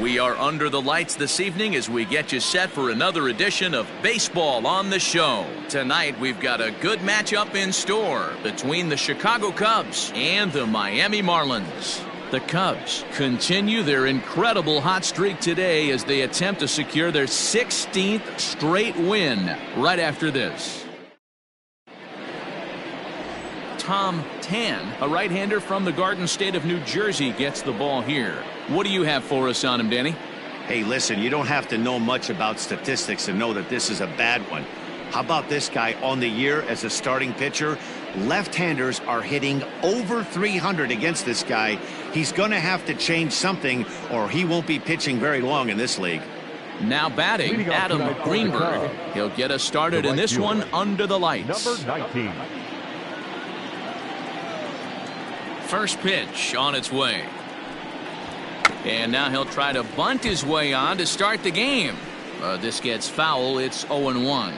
We are under the lights this evening as we get you set for another edition of Baseball on the Show. Tonight we've got a good matchup in store between the Chicago Cubs and the Miami Marlins. The Cubs continue their incredible hot streak today as they attempt to secure their 16th straight win right after this. Tom Tan, a right-hander from the Garden State of New Jersey, gets the ball here. What do you have for us on him, Danny? Hey, listen, you don't have to know much about statistics to know that this is a bad one. How about this guy on the year as a starting pitcher? Left-handers are hitting over 300 against this guy. He's going to have to change something or he won't be pitching very long in this league. Now batting, Adam Greenberg. He'll get us started in this one under the lights. Number 19. First pitch on its way. And now he'll try to bunt his way on to start the game. This gets foul. It's 0-1.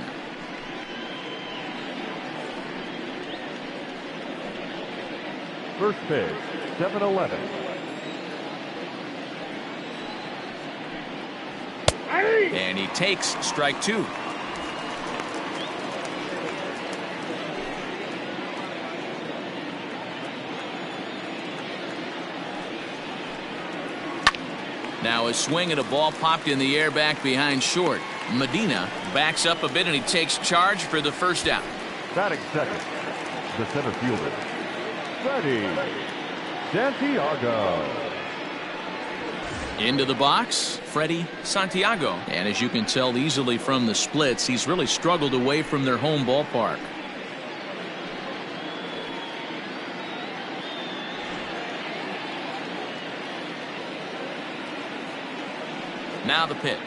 First pitch, 7-11. And he takes strike two. Now a swing and a ball popped in the air back behind short. Medina backs up a bit and he takes charge for the first out. Batting second, the center fielder, Freddie Santiago. Into the box, Freddie Santiago. And as you can tell easily from the splits, he's really struggled away from their home ballpark. Now the pitch.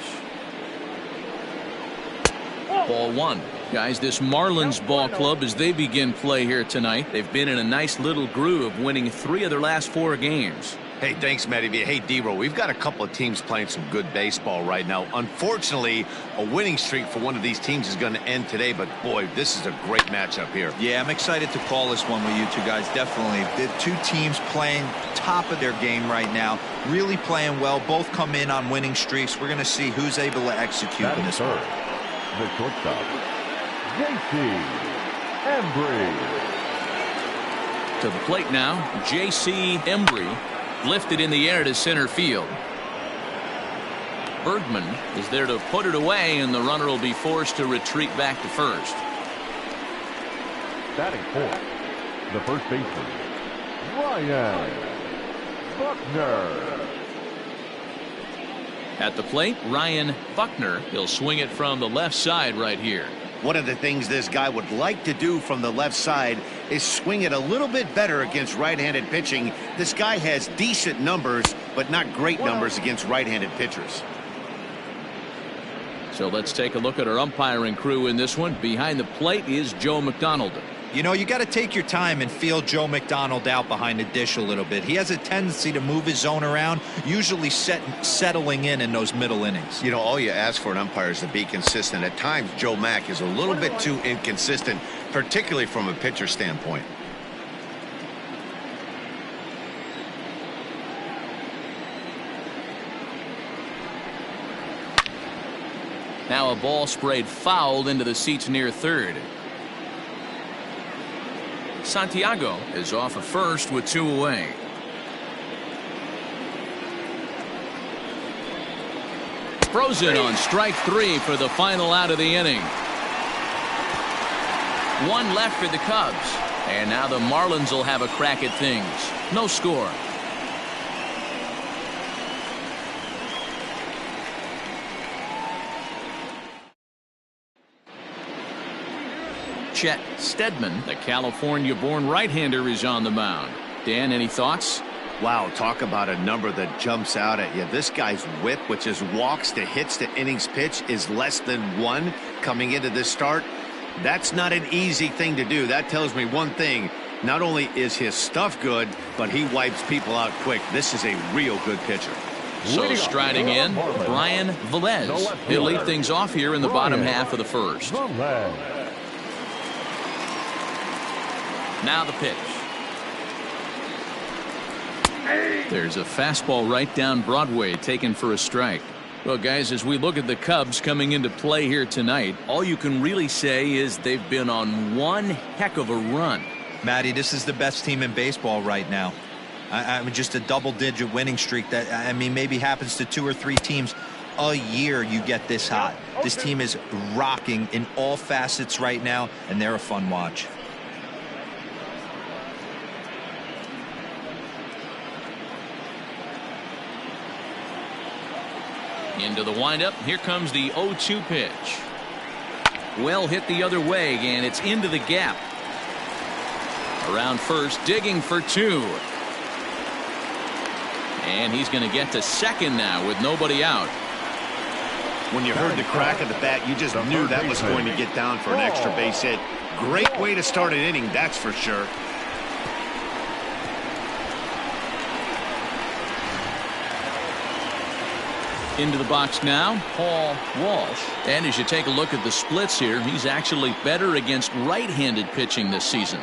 Ball one. Guys, this Marlins ball club, as they begin play here tonight, they've been in a nice little groove, winning 3 of their last 4 games. Hey, thanks, Matty. Hey, D-Roll, we've got a couple of teams playing some good baseball right now. Unfortunately, a winning streak for one of these teams is going to end today, but boy, this is a great matchup here. Yeah, I'm excited to call this one with you two guys, definitely. The two teams playing top of their game right now, really playing well, both come in on winning streaks. We're going to see who's able to execute in this one. The shortstop, J.C. Embry. To the plate now, J.C. Embry. Lifted in the air to center field. Bergman is there to put it away, and the runner will be forced to retreat back to first. Batting fourth, the first baseman, Ryan Buckner. At the plate, Ryan Buckner. He'll swing it from the left side right here. One of the things this guy would like to do from the left side is swing it a little bit better against right-handed pitching. This guy has decent numbers, but not great numbers against right-handed pitchers. So let's take a look at our umpiring crew in this one. Behind the plate is Joe McDonald. You know, you got to take your time and feel Joe McDonald out behind the dish a little bit. He has a tendency to move his zone around, usually settling in those middle innings. You know, all you ask for an umpire is to be consistent. At times, Joe Mack is a little bit too inconsistent, particularly from a pitcher standpoint. Now a ball sprayed foul into the seats near third. Santiago is off of first with 2 away. Frozen on strike 3 for the final out of the inning. 1 left for the Cubs. And now the Marlins will have a crack at things. No score. Chet Steadman, the California-born right-hander, is on the mound. Dan, any thoughts? Wow, talk about a number that jumps out at you. This guy's whip, which is walks to hits to innings pitch, is less than 1 coming into this start. That's not an easy thing to do. That tells me one thing. Not only is his stuff good, but he wipes people out quick. This is a real good pitcher. So striding in, Brian Velez. He'll lead things off here in the bottom half of the first. Now the pitch. There's a fastball right down Broadway taken for a strike. Well, guys, as we look at the Cubs coming into play here tonight, all you can really say is they've been on one heck of a run. Matty, this is the best team in baseball right now. I mean, just a double-digit winning streak that, I mean, maybe happens to 2 or 3 teams a year. You get this hot. This team is rocking in all facets right now, and they're a fun watch. Into the windup. Here comes the 0-2 pitch. Well hit the other way, and it's into the gap. Around first, digging for 2. And he's going to get to second now with nobody out. When you heard the crack of the bat, you just knew that was going to get down for an extra base hit. Great way to start an inning, that's for sure. Into the box now, Paul Walsh. And as you take a look at the splits here, he's actually better against right-handed pitching this season.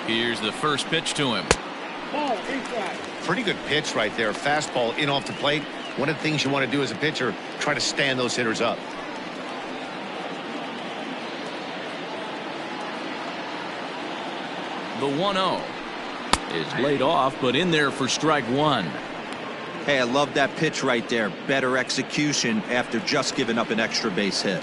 Here's the first pitch to him. Pretty good pitch right there. Fastball in off the plate. One of the things you want to do as a pitcher, try to stand those hitters up. The 1-0 is laid off, but in there for strike 1. Hey, I love that pitch right there. Better execution after just giving up an extra base hit.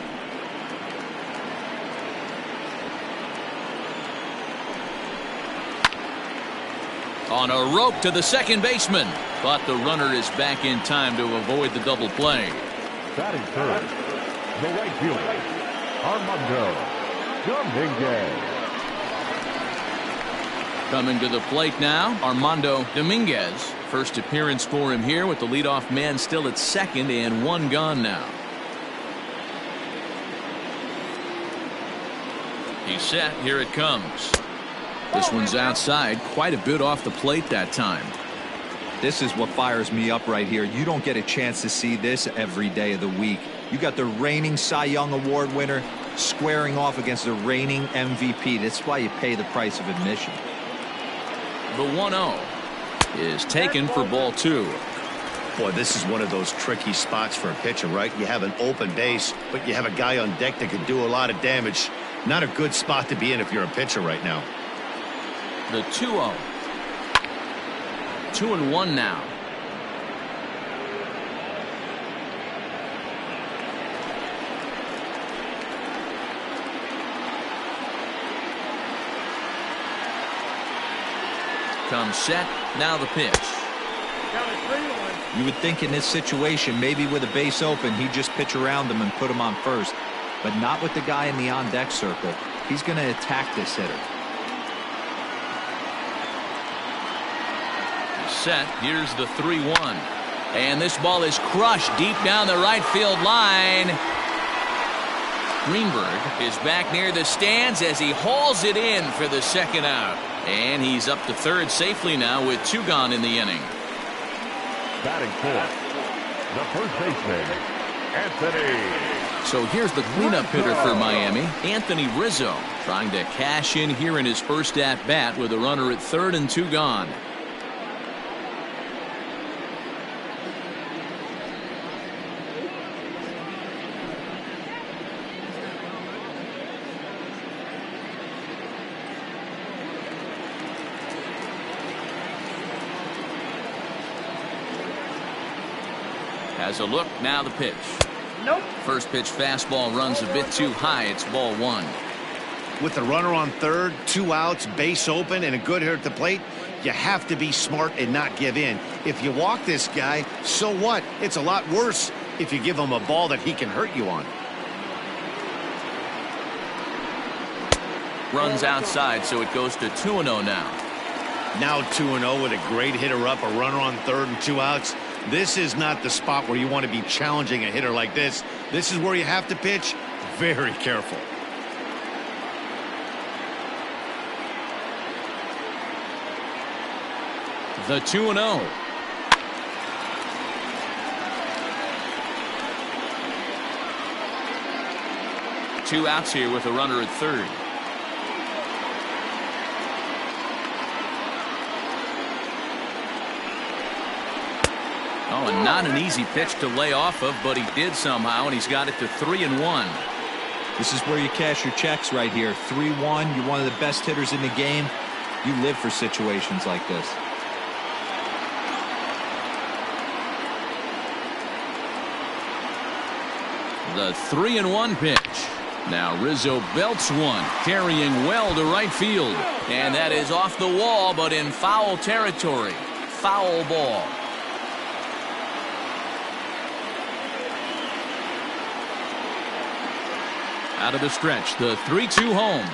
On a rope to the second baseman, but the runner is back in time to avoid the double play. Batting third, the right fielder, Armando Dominguez. Coming to the plate now, Armando Dominguez. First appearance for him here with the leadoff man still at second and 1 gone now. He's set. Here it comes. This one's outside, quite a bit off the plate that time. This is what fires me up right here. You don't get a chance to see this every day of the week. You got the reigning Cy Young Award winner squaring off against the reigning MVP. That's why you pay the price of admission. The 1-0 is taken for ball 2. Boy, this is one of those tricky spots for a pitcher, right? You have an open base, but you have a guy on deck that could do a lot of damage. Not a good spot to be in if you're a pitcher right now. The 2-0. 2-1 now. Comes set. Now the pitch. You would think in this situation, maybe with a base open, he'd just pitch around him and put him on first. But not with the guy in the on-deck circle. He's going to attack this hitter. Set. Here's the 3-1. And this ball is crushed deep down the right field line. Greenberg is back near the stands as he hauls it in for the second out. And he's up to third safely now with 2 gone in the inning. Batting fourth, the first baseman, Anthony. So here's the cleanup hitter for Miami, Anthony Rizzo, trying to cash in here in his first at-bat with a runner at third and 2 gone. Has a look. Now the pitch. Nope. First pitch fastball runs a bit too high. It's ball 1. With the runner on third, 2 outs, base open, and a good hitter at the plate, you have to be smart and not give in. If you walk this guy, so what? It's a lot worse if you give him a ball that he can hurt you on. Runs outside, so it goes to 2-0 now. Now 2-0 with a great hitter up, a runner on third and 2 outs. This is not the spot where you want to be challenging a hitter like this. This is where you have to pitch very careful. The 2-0. 2 outs here with a runner at third. Oh, and not an easy pitch to lay off of, but he did somehow, and he's got it to 3-1. This is where you cash your checks right here. 3-1. You're one of the best hitters in the game. You live for situations like this. The 3-1 pitch. Now Rizzo belts one, carrying well to right field. And that is off the wall, but in foul territory. Foul ball. Out of the stretch, the 3-2 home.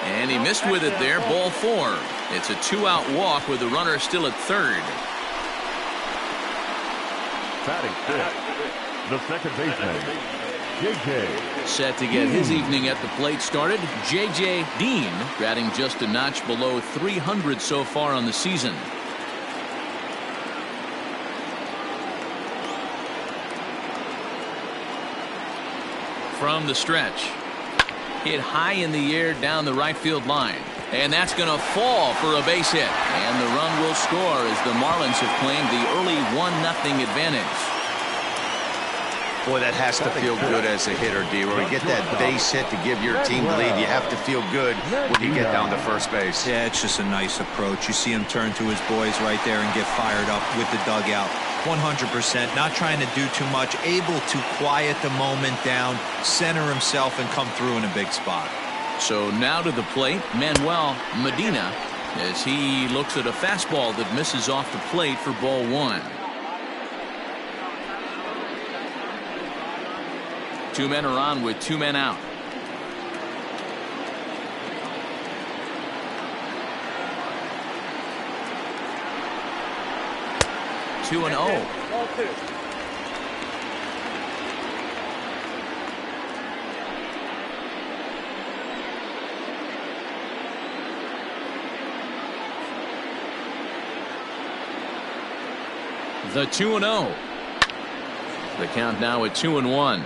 And he missed with it there. Ball 4. It's a 2-out walk with the runner still at third. Batting fifth, the second baseman, JJ. Set to get his evening at the plate started. JJ Dean batting just a notch below 300 so far on the season. From the stretch. Hit high in the air down the right field line. And that's going to fall for a base hit. And the run will score as the Marlins have claimed the early 1-0 advantage. Boy, that has to feel good as a hitter, D. When you get that base hit to give your team the lead, you have to feel good when you get down to first base. Yeah, it's just a nice approach. You see him turn to his boys right there and get fired up with the dugout. 100%, not trying to do too much, able to quiet the moment down, center himself, and come through in a big spot. So now to the plate, Manuel Medina, as he looks at a fastball that misses off the plate for ball 1. 2 men are on with 2 men out. Two and 0. The 2-0. The count now at 2-1.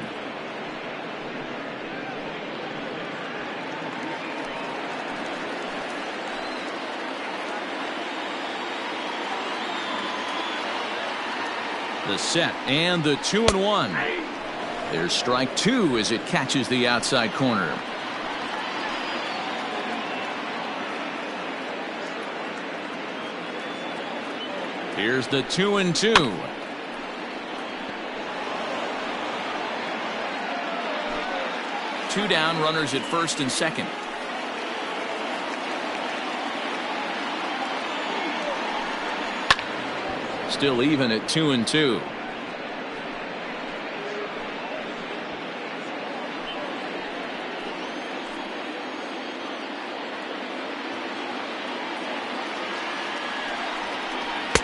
The set and the 2-1. There's strike 2 as it catches the outside corner. Here's the 2-2. Two down, runners at first and second. Still even at 2-2.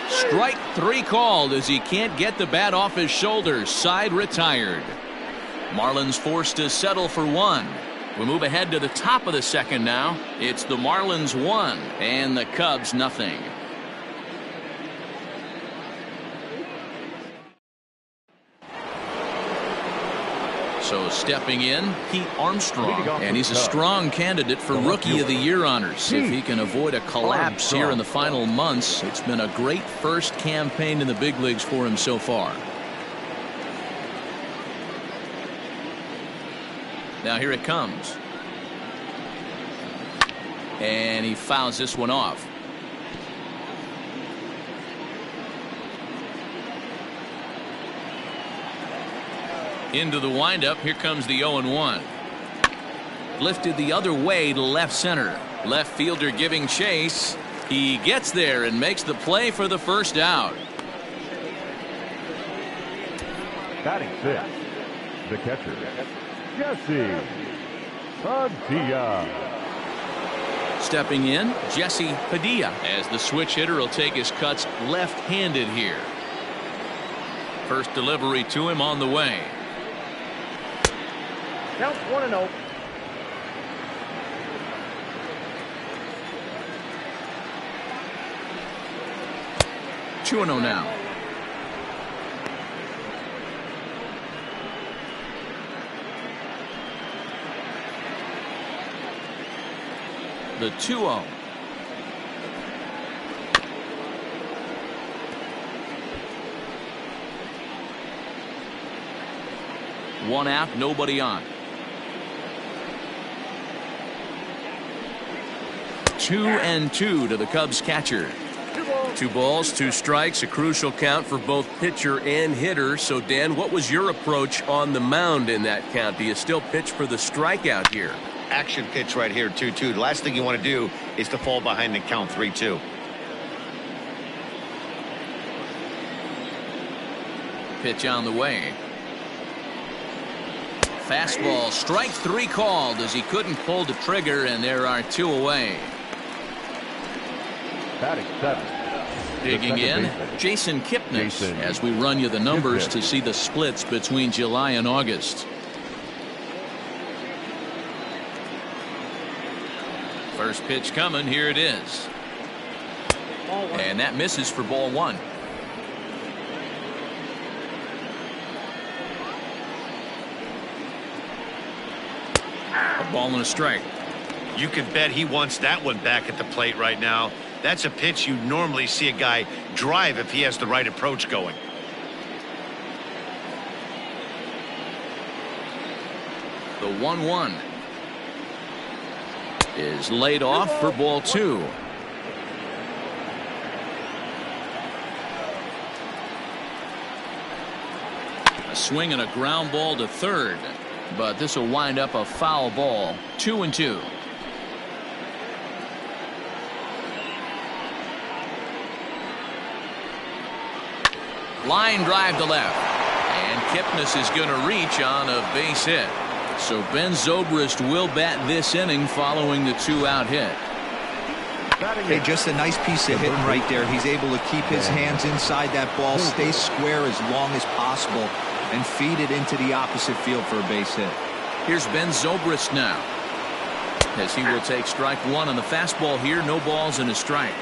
Strike 3 called as he can't get the bat off his shoulders. Side retired. Marlins forced to settle for 1. We move ahead to the top of the second now. It's the Marlins 1 and the Cubs nothing. So stepping in, Pete Armstrong, and he's a strong candidate for Rookie of the Year honors. If he can avoid a collapse here in the final months, it's been a great first campaign in the big leagues for him so far. Now here it comes. And he fouls this one off. Into the windup. Here comes the 0-1. Lifted the other way to left center. Left fielder giving chase. He gets there and makes the play for the first out. Batting 6, the catcher, Padilla. Stepping in, Jesse Padilla, as the switch hitter will take his cuts left-handed here. First delivery to him on the way. Count 1-0. Two 2-0 now. The 2-0. One out, nobody on. 2-2 to the Cubs catcher. 2 balls, 2 strikes, a crucial count for both pitcher and hitter. So, Dan, what was your approach on the mound in that count? Do you still pitch for the strikeout here? Action pitch right here, 2-2. The last thing you want to do is to fall behind and count 3-2. Pitch on the way. Fastball, strike 3 called as he couldn't pull the trigger, and there are 2 away. Batting 7. Digging in, Jason Kipnis, as we run you the numbers to see the splits between July and August. First pitch coming, here it is. And that misses for ball 1. A ball and a strike. You can bet he wants that one back at the plate right now. That's a pitch you normally see a guy drive if he has the right approach going. The 1-1 is laid off for ball 2. A swing and a ground ball to third, but this will wind up a foul ball. 2-2. Line drive to left, and Kipnis is going to reach on a base hit. So Ben Zobrist will bat this inning following the 2-out hit. Hey, just a nice piece of hitting right there. He's able to keep his hands inside that ball, stay square as long as possible, and feed it into the opposite field for a base hit. Here's Ben Zobrist now, as he will take strike 1 on the fastball here. No balls and a strike.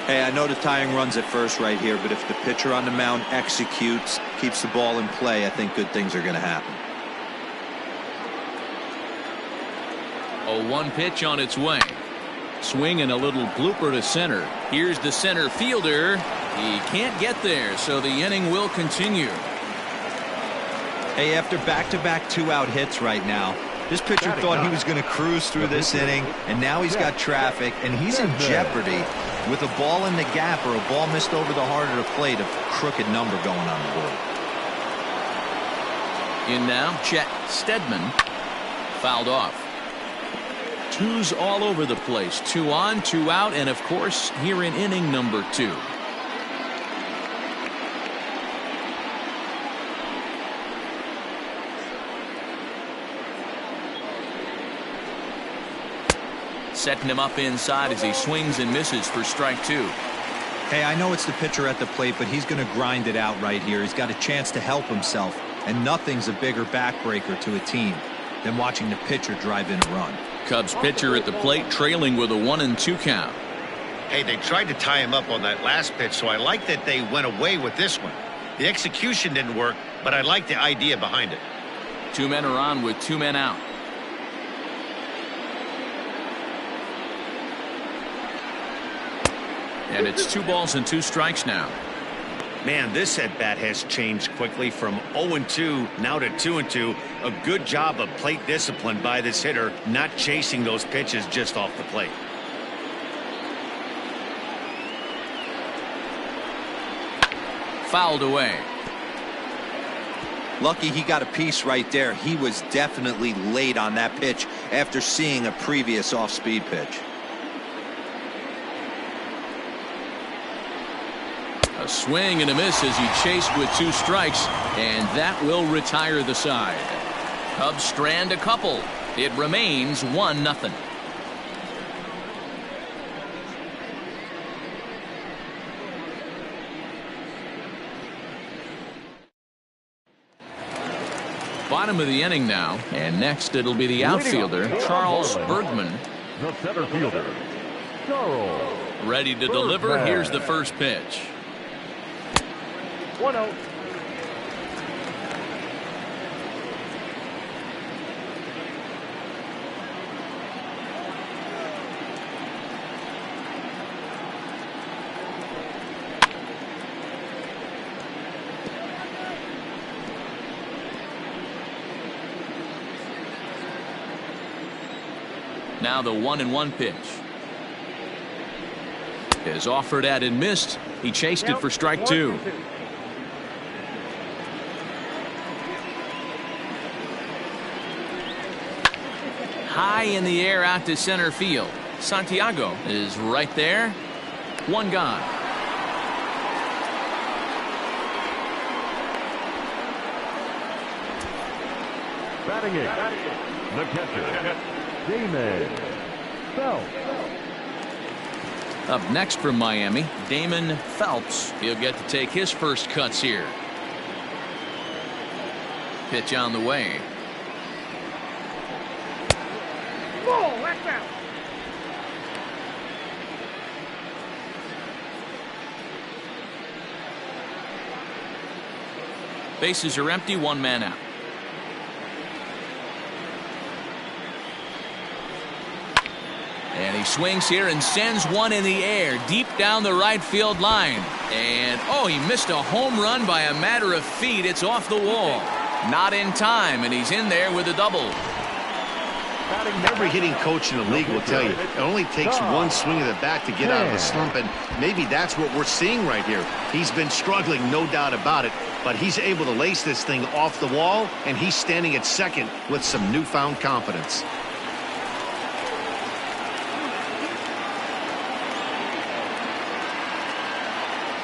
Hey, I know the tying run's at first right here, but if the pitcher on the mound executes, keeps the ball in play, I think good things are going to happen. A 1 pitch on its way. Swing and a little blooper to center. Here's the center fielder. He can't get there, so the inning will continue. Hey, after back-to-back 2-out hits right now, this pitcher thought he was going to cruise through this inning, and now he's got traffic, and he's in jeopardy with a ball in the gap or a ball missed over the heart of the plate, a crooked number going on the board. In now, Chet Steadman. Fouled off. 2s all over the place. 2 on, 2 out, and of course, here in inning number 2. Setting him up inside as he swings and misses for strike 2. Hey, I know it's the pitcher at the plate, but he's going to grind it out right here. He's got a chance to help himself, and nothing's a bigger backbreaker to a team than watching the pitcher drive in a run. Cubs pitcher at the plate trailing with a 1-2 count. Hey, they tried to tie him up on that last pitch, so I like that they went away with this one. The execution didn't work, but I like the idea behind it. 2 men are on with 2 men out. And it's 2 balls and 2 strikes now. Man, this at-bat has changed quickly from 0-2 now to 2-2. A good job of plate discipline by this hitter, not chasing those pitches just off the plate. Fouled away. Lucky he got a piece right there. He was definitely late on that pitch after seeing a previous off-speed pitch. A swing and a miss as he chased with 2 strikes, and that will retire the side. Cubs strand a couple. It remains 1-0. Bottom of the inning now, and next it'll be the outfielder, Charles Bergman. The center fielder, Charles. Ready to deliver. Here's the first pitch. 1-0. Now the 1-1 pitch. Is offered at and missed. He chased it for strike 2. High in the air out to center field. Santiago is right there. One gone. Batting it, the catcher, Damon Phelps. Up next from Miami, Damon Phelps. He'll get to take his first cuts here. Pitch on the way. Ball, left out. Bases are empty, one man out. And he swings here and sends one in the air deep down the right field line. And, oh, he missed a home run by a matter of feet. It's off the wall. Not in time, and he's in there with a double. Every hitting coach in the league will tell you it only takes one swing of the bat to get out of the slump, and maybe that's what we're seeing right here. He's been struggling, no doubt about it, but he's able to lace this thing off the wall, and he's standing at second with some newfound confidence.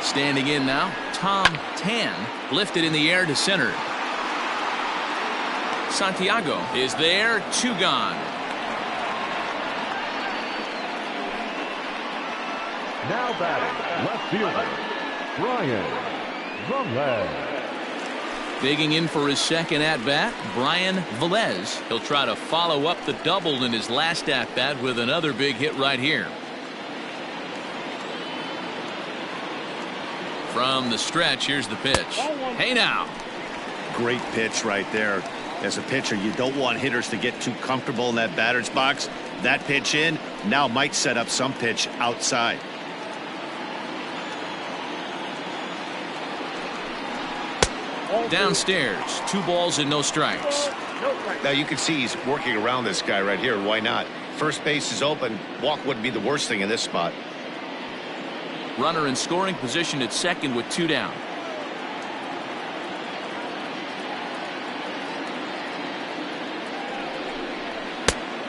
Standing in now, Tom Tan, lifted in the air to center. Santiago is there, 2 gone. Now batting, left fielder, Brian Velez. Digging in for his second at-bat, Brian Velez. He'll try to follow up the double in his last at-bat with another big hit right here. From the stretch, here's the pitch. Hey now. Great pitch right there. As a pitcher, you don't want hitters to get too comfortable in that batter's box. That pitch in now might set up some pitch outside. Downstairs, 2 balls and no strikes. Now you can see he's working around this guy right here. Why not? First base is open. Walk wouldn't be the worst thing in this spot. Runner in scoring position at second with 2 down.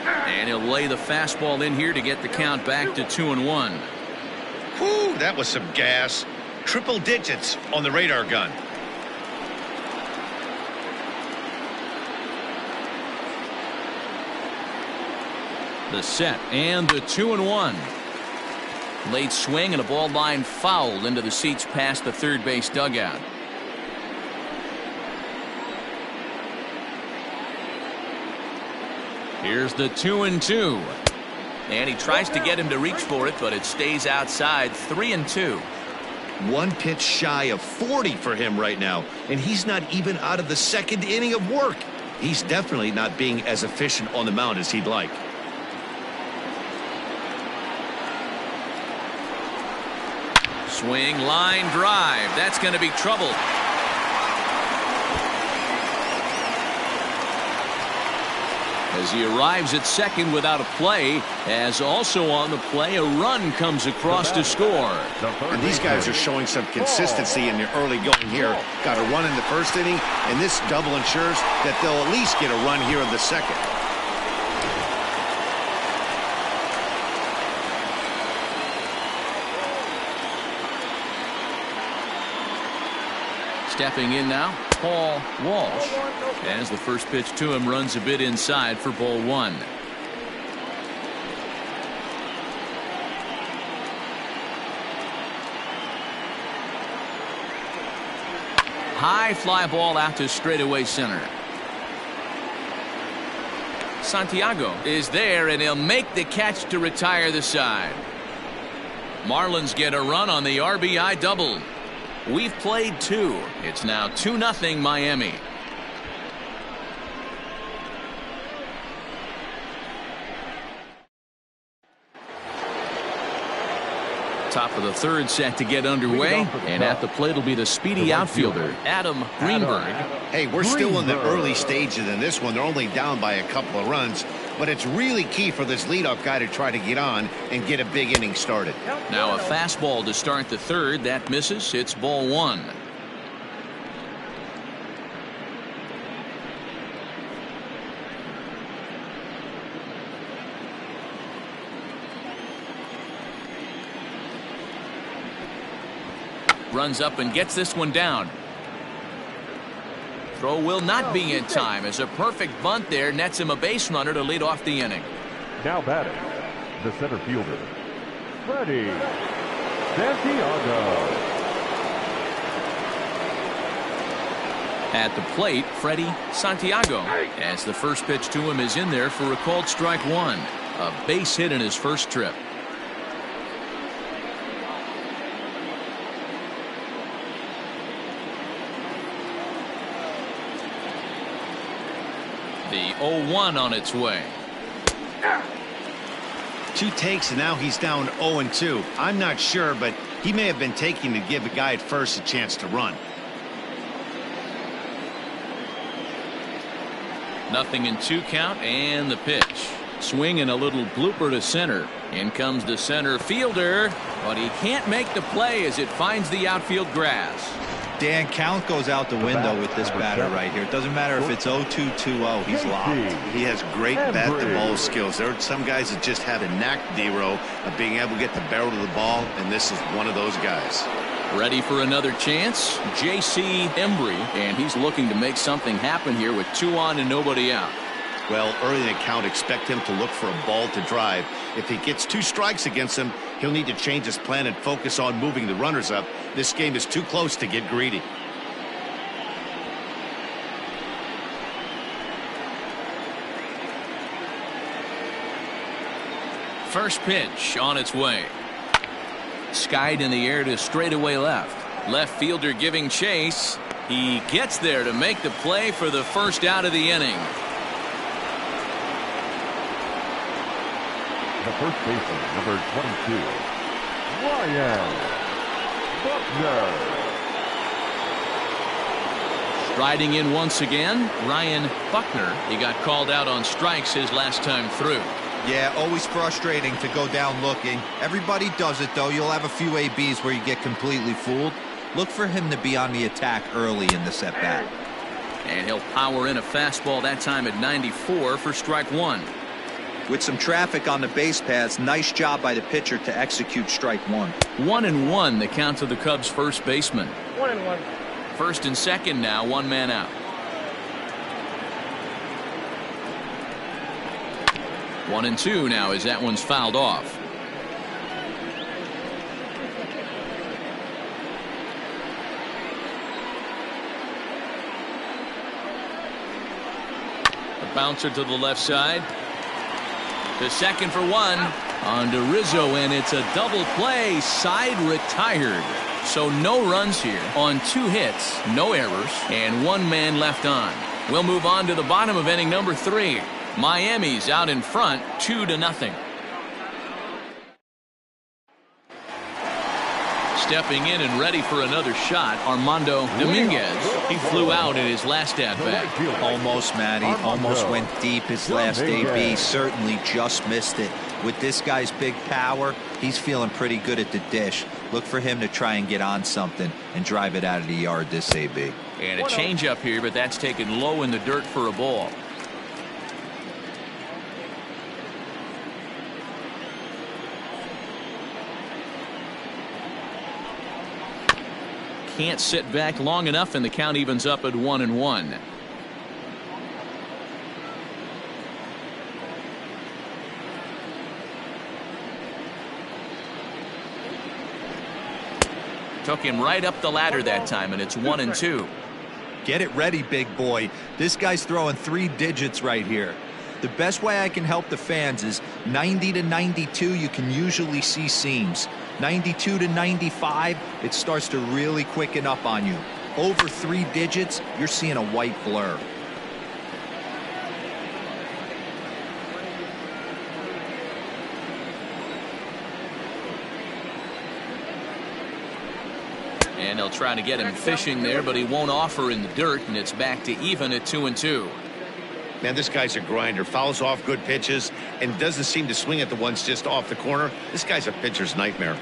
And he'll lay the fastball in here to get the count back to 2-1. Whew, that was some gas. Triple digits on the radar gun. The set and the 2-1. Late swing and a ball line fouled into the seats past the third base dugout. Here's the 2-2. And he tries to get him to reach for it, but it stays outside. 3-2. One pitch shy of 40 for him right now, and he's not even out of the second inning of work. He's definitely not being as efficient on the mound as he'd like. Swing, line drive. That's going to be trouble. As he arrives at second without a play, as also on the play, a run comes across to score. And these guys are showing some consistency in the early going here. Got a run in the first inning, and this double ensures that they'll at least get a run here in the second. Stepping in now, Paul Walsh, as the first pitch to him runs a bit inside for ball one. High fly ball out to straightaway center. Santiago is there, and he'll make the catch to retire the side. Marlins get a run on the RBI double. We've played two. It's now 2-0 Miami. Top of the third set to get underway, and at the plate will be the speedy outfielder Adam Greenberg. Hey, we're still in the early stages in this one. They're only down by a couple of runs, but it's really key for this leadoff guy to try to get on and get a big inning started. Now a fastball to start the third. That misses. It's ball one. Runs up and gets this one down. Throw will not be in time, as a perfect bunt there nets him a base runner to lead off the inning. Now batting, the center fielder, Freddie Santiago. At the plate, Freddie Santiago, as the first pitch to him is in there for a called strike one. A base hit in his first trip. The 0-1 on its way. Two takes, and now he's down 0-2. I'm not sure, but he may have been taking to give the guy at first a chance to run. 0-2 count, and the pitch. Swing and a little blooper to center. In comes the center fielder, but he can't make the play as it finds the outfield grass. Dan, count goes out the window with this batter right here. It doesn't matter if it's 0-2, 2-0. He's locked. He has great bat-to-ball skills. There are some guys that just have a knack, D-Row, of being able to get the barrel of the ball, and this is one of those guys. Ready for another chance? J.C. Embry, and he's looking to make something happen here with 2 on and nobody out. Well, early in the count, expect him to look for a ball to drive. If he gets 2 strikes against him, he'll need to change his plan and focus on moving the runners up. This game is too close to get greedy. First pitch on its way. Skied in the air to straightaway left. Left fielder giving chase. He gets there to make the play for the first out of the inning. The first baseman, number 22, Ryan Buckner. Striding in once again, Ryan Buckner. He got called out on strikes his last time through. Yeah, always frustrating to go down looking. Everybody does it, though. You'll have a few ABs where you get completely fooled. Look for him to be on the attack early in the at-bat. And he'll power in a fastball that time at 94 for strike one. With some traffic on the base paths, nice job by the pitcher to execute strike one. 1-1 the count to the Cubs first baseman. 1-1. First and second now, 1 man out. One and two now as that one's fouled off. A bouncer to the left side. To second for one. On to Rizzo, and it's a double play. Side retired. So no runs here on 2 hits, no errors, and 1 man left on. We'll move on to the bottom of inning number 3. Miami's out in front 2-0. Stepping in and ready for another shot, Armando Dominguez. He flew out in his last at-bat. Almost, Matty. Almost went deep his last AB. Certainly just missed it. With this guy's big power, he's feeling pretty good at the dish. Look for him to try and get on something and drive it out of the yard this AB. And a changeup here, but that's taken low in the dirt for a ball. can't sit back long enough, and the count evens up at 1-1. Took him right up the ladder that time, and it's 1-2. Get it ready, big boy. This guy's throwing 3 digits right here. The best way I can help the fans is 90 to 92, you can usually see seams. 92 to 95, it starts to really quicken up on you. Over 3 digits, you're seeing a white blur. And they'll try to get him fishing there, but he won't offer in the dirt, and it's back to even at 2-2. Man, this guy's a grinder. Fouls off good pitches and doesn't seem to swing at the ones just off the corner. This guy's a pitcher's nightmare.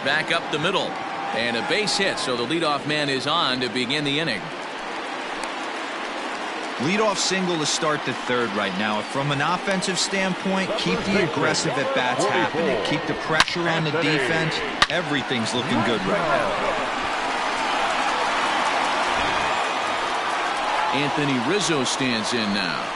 Back up the middle, and a base hit, so the leadoff man is on to begin the inning. Leadoff single to start the third right now. From an offensive standpoint, keep the aggressive at-bats happening. Keep the pressure on the defense. Everything's looking good right now. Anthony Rizzo stands in now.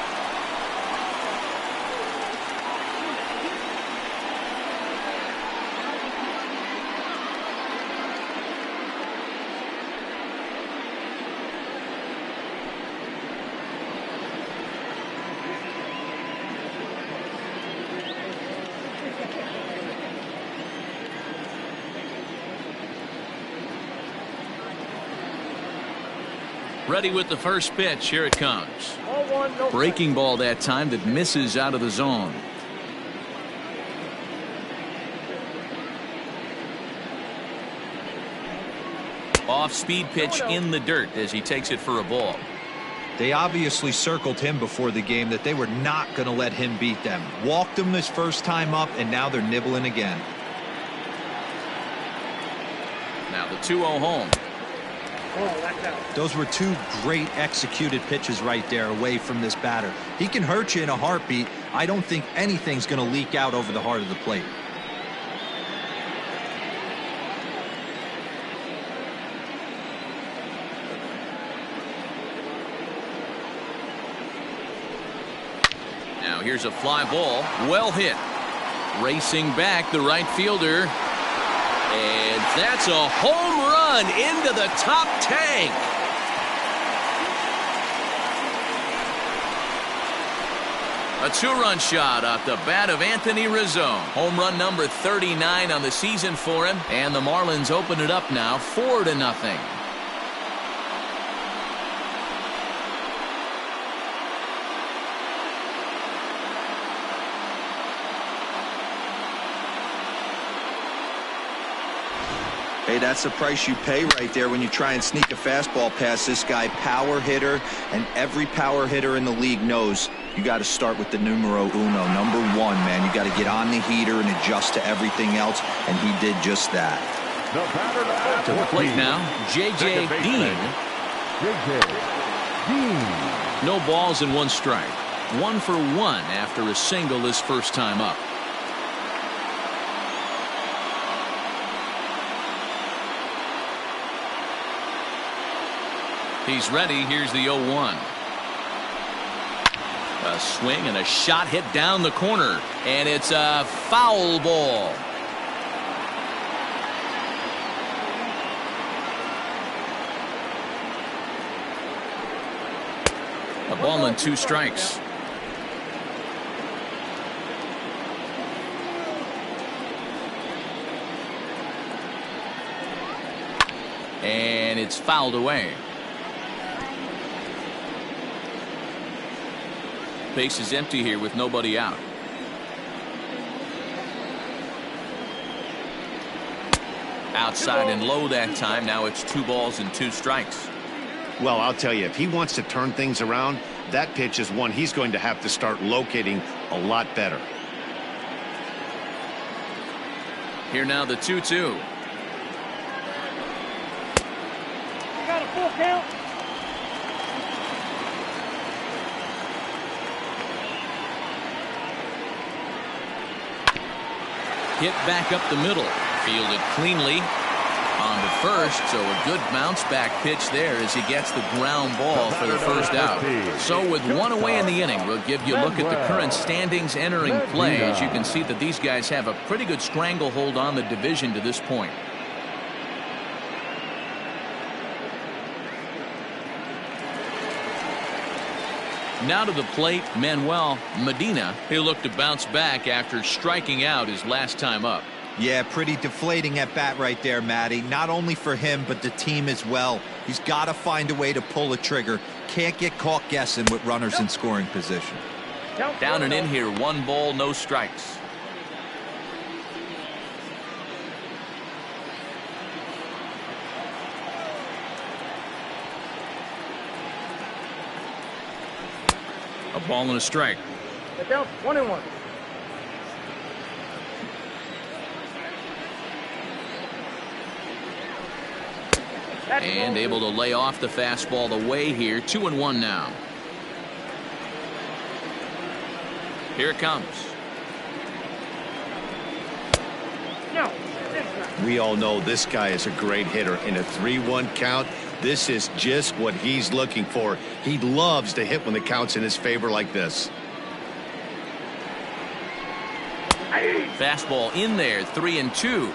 Ready with the first pitch. Here it comes. Breaking ball that time that misses out of the zone. Off-speed pitch in the dirt as he takes it for a ball. They obviously circled him before the game that they were not going to let him beat them. Walked him his first time up, and now they're nibbling again. Now the 2-0 home. Those were 2 great executed pitches right there away from this batter. He can hurt you in a heartbeat. I don't think anything's going to leak out over the heart of the plate. Now here's a fly ball. Well hit. Racing back the right fielder. And that's a home run into the top tank. A 2-run shot off the bat of Anthony Rizzo. Home run number 39 on the season for him. And the Marlins open it up now 4-0. Hey, that's the price you pay right there when you try and sneak a fastball past this guy. Power hitter, and every power hitter in the league knows you got to start with the numero uno, number 1, man. You got to get on the heater and adjust to everything else, and he did just that. To the plate now, J.J. Dean. No balls and 1 strike. 1 for 1 after a single his first time up. He's ready. Here's the 0-1. A swing and a shot hit down the corner, and it's a foul ball. A ball and 2 strikes. And it's fouled away. Base is empty here with nobody out. Outside and low that time. Now it's 2 balls and 2 strikes. Well, I'll tell you, if he wants to turn things around, that pitch is one he's going to have to start locating a lot better. Here now the 2-2. Got a full count. Hit back up the middle. Fielded cleanly. On to first, so a good bounce back pitch there as he gets the ground ball for the first out. So with one away in the inning, we'll give you a look at the current standings entering play. As you can see that these guys have a pretty good stranglehold on the division to this point. Now to the plate, Manuel Medina. He'll look to bounce back after striking out his last time up. Yeah, pretty deflating at bat right there, Matty. Not only for him, but the team as well. He's got to find a way to pull a trigger. Can't get caught guessing with runners in scoring position. Down and in here, 1 ball, no strikes. A ball and a strike. Down 1-1. And able to lay off the fastball away here. 2-1 now. Here it comes. No. We all know this guy is a great hitter. In a 3-1 count, this is just what he's looking for. He loves to hit when the count's in his favor like this. Fastball in there. 3-2.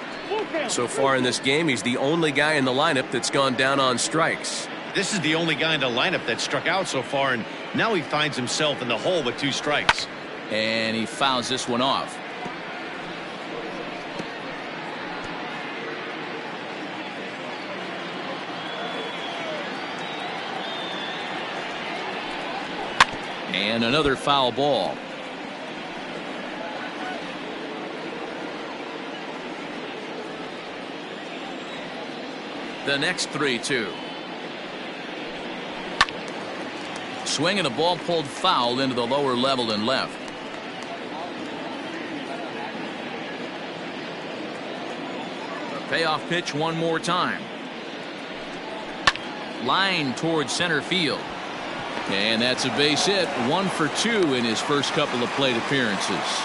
So far in this game, he's the only guy in the lineup that's gone down on strikes. This is the only guy in the lineup that struck out so far, and now he finds himself in the hole with 2 strikes. And he fouls this one off. And another foul ball. The next 3-2. Swing and a ball pulled foul into the lower level and left. A payoff pitch one more time. Line towards center field. And that's a base hit. 1 for 2 in his first couple of plate appearances.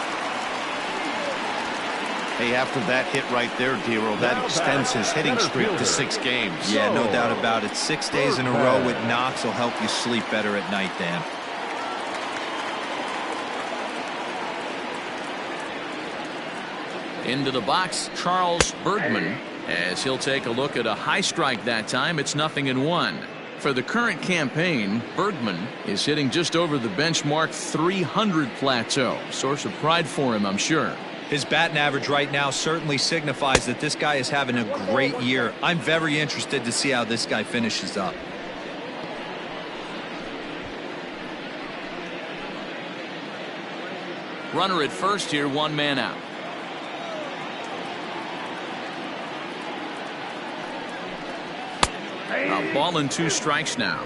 Hey, after that hit right there, Dero, that extends his hitting streak to 6 games. Yeah, no doubt about it. 6 days in a row with knocks will help you sleep better at night, Dan. Into the box, Charles Bergman, as he'll take a look at a high strike that time. It's 0-1. For the current campaign, Bergman is hitting just over the benchmark 300 plateau. Source of pride for him, I'm sure. His batting average right now certainly signifies that this guy is having a great year. I'm very interested to see how this guy finishes up. Runner at first here, 1 man out. A ball and 2 strikes now.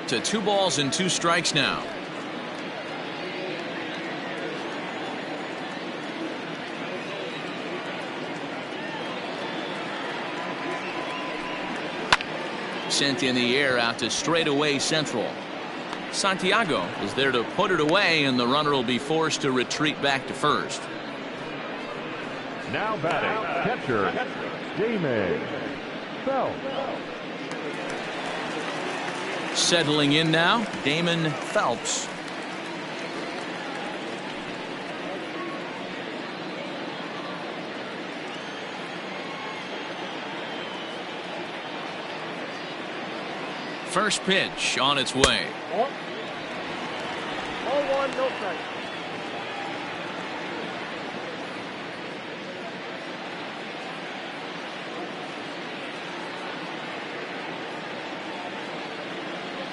To 2 balls and 2 strikes now. Sent in the air out to straightaway central. Santiago is there to put it away, and the runner will be forced to retreat back to first. Now batting, catcher, Damon Phelps. Settling in now, Damon Phelps. First pitch on its way. 0-1, no strike.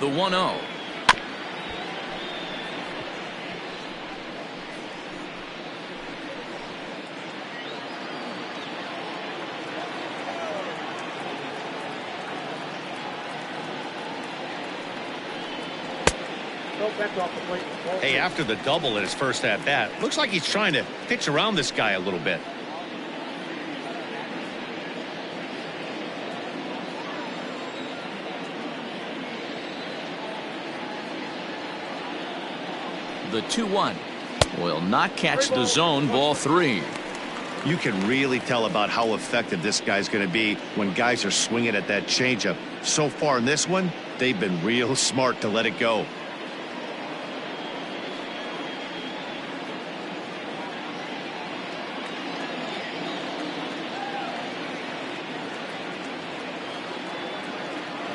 The 1-0. Hey, after the double in his first at bat, looks like he's trying to pitch around this guy a little bit. the 2-1. Will not catch the zone. Ball 3. You can really tell about how effective this guy's going to be when guys are swinging at that changeup. So far in this one, they've been real smart to let it go.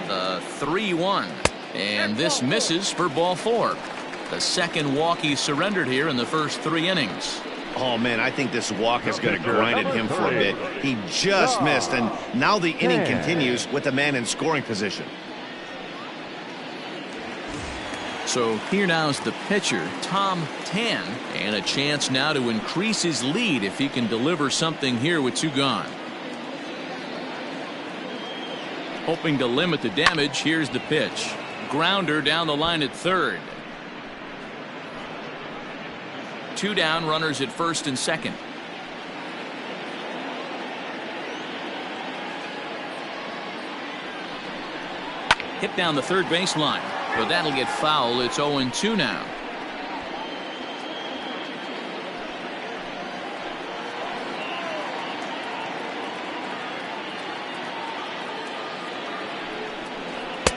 The 3-1. And this misses for ball 4. The second walk he surrendered here in the first 3 innings. Oh, man, I think this walk is going to grind at him for a bit. He just missed, and now the inning continues with the man in scoring position. So here now is the pitcher, Tom Tan, and a chance now to increase his lead if he can deliver something here with 2 gone. Hoping to limit the damage, here's the pitch. Grounder down the line at third. 2 down, runners at first and second. Hit down the third baseline, but that'll get foul. It's 0-2 now.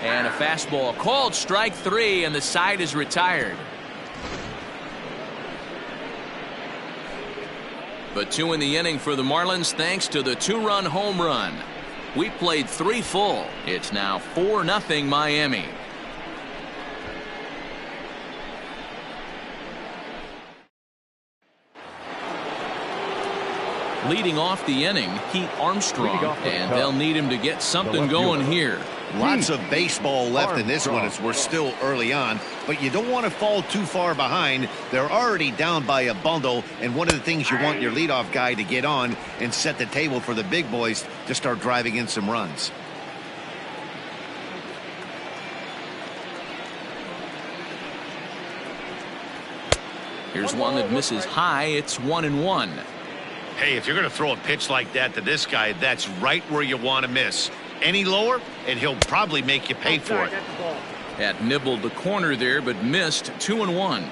And a fastball called strike 3, and the side is retired. But 2 in the inning for the Marlins thanks to the 2-run home run. We played 3 full. It's now 4-0 Miami. Leading off the inning, Pete Armstrong, and they'll need him to get something going here. Lots of baseball left in this one as we're still early on, but you don't want to fall too far behind. They're already down by a bundle, and one of the things you want your leadoff guy to get on and set the table for the big boys to start driving in some runs. Here's one that misses high. It's 1-1. Hey, if you're going to throw a pitch like that to this guy, that's right where you want to miss. Any lower, and he'll probably make you pay for it. That nibbled the corner there, but missed. 2-1.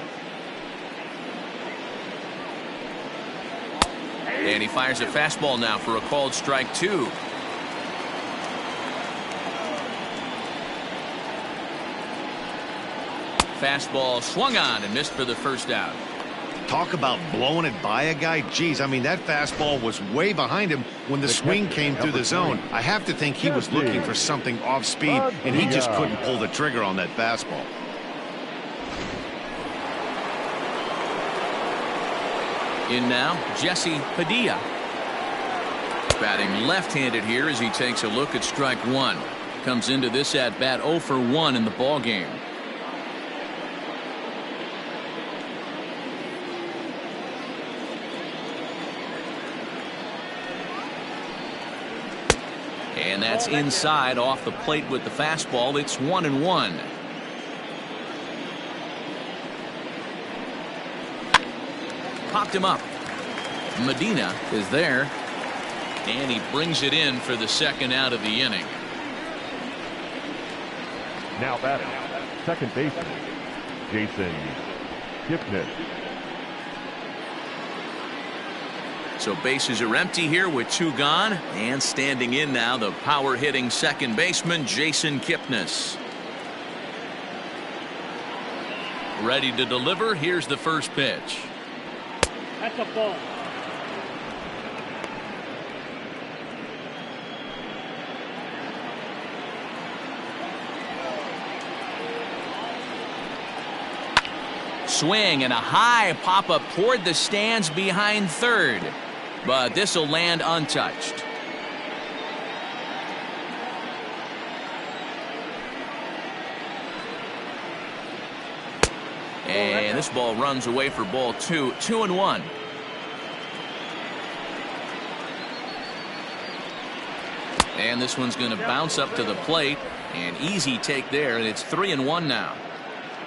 And he fires a fastball now for a called strike 2. Fastball swung on and missed for the first out. Talk about blowing it by a guy. Geez, I mean, that fastball was way behind him when the swing came through the zone. I have to think he was looking for something off speed, and he just couldn't pull the trigger on that fastball. In now, Jesse Padilla. Batting left-handed here as he takes a look at strike 1. Comes into this at-bat 0 for 1 in the ballgame. And that's inside off the plate with the fastball. It's 1-1. Popped him up. Medina is there. And he brings it in for the second out of the inning. Now batting, second baseman, Jason Kipnis. So bases are empty here with 2 gone, and standing in now the power hitting second baseman Jason Kipnis. Ready to deliver. Here's the first pitch. That's a ball. Swing and a high pop up toward the stands behind third. But this will land untouched. And this ball runs away for ball 2. 2-1. And this one's going to bounce up to the plate. An easy take there, and it's 3-1 now.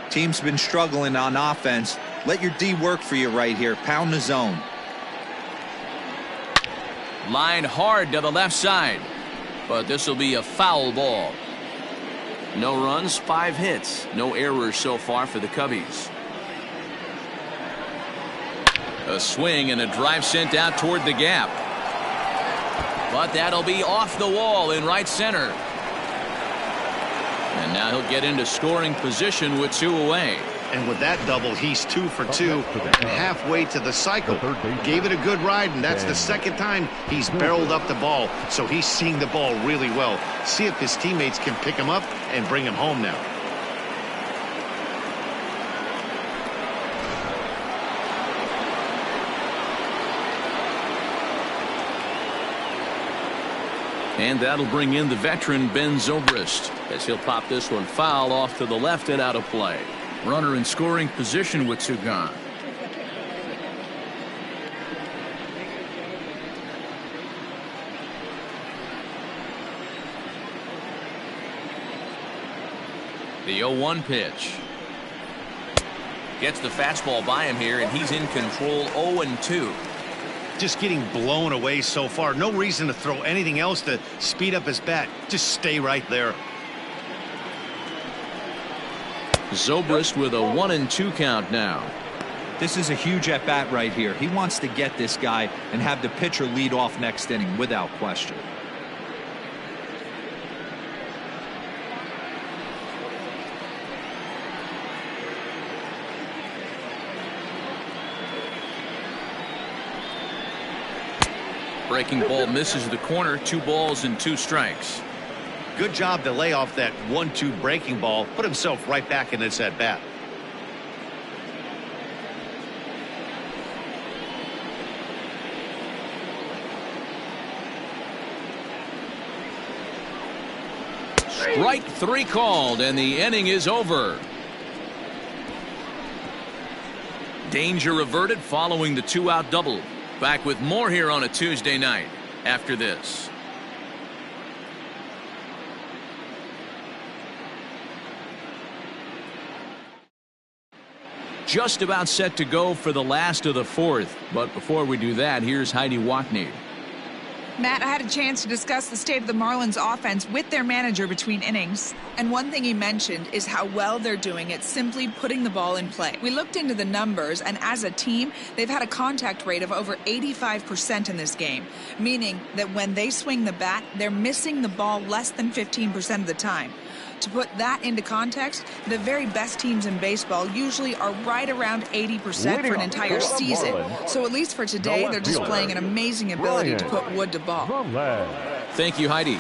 Team's been struggling on offense. Let your D work for you right here. Pound the zone. Line hard to the left side, but this will be a foul ball. No runs, 5 hits, no errors so far for the Cubbies. A swing and a drive sent out toward the gap. But that'll be off the wall in right center. And now he'll get into scoring position with 2 away. And with that double, he's 2 for 2 and halfway to the cycle. Gave it a good ride, and that's the second time he's barreled up the ball. So he's seeing the ball really well. See if his teammates can pick him up and bring him home now. And that'll bring in the veteran Ben Zobrist as he'll pop this one foul off to the left and out of play. Runner in scoring position with 2 gone. The 0-1 pitch. Gets the fastball by him here, and he's in control. 0-2. Just getting blown away so far. No reason to throw anything else to speed up his bat. Just stay right there. Zobrist with a 1-2 count now. This is a huge at bat right here. He wants to get this guy and have the pitcher lead off next inning without question. Breaking ball misses the corner. 2 balls and 2 strikes. Good job to lay off that 1-2 breaking ball. Put himself right back in this at bat. Strike 3 called, and the inning is over. Danger averted following the 2-out double. Back with more here on a Tuesday night after this. Just about set to go for the last of the 4th. But before we do that, here's Heidi Watney. Matt, I had a chance to discuss the state of the Marlins offense with their manager between innings. And one thing he mentioned is how well they're doing at simply putting the ball in play. We looked into the numbers, and as a team, they've had a contact rate of over 85% in this game, meaning that when they swing the bat, they're missing the ball less than 15% of the time. To put that into context, the very best teams in baseball usually are right around 80% for an entire season. So at least for today, they're displaying an amazing ability to put wood to ball. Thank you, Heidi.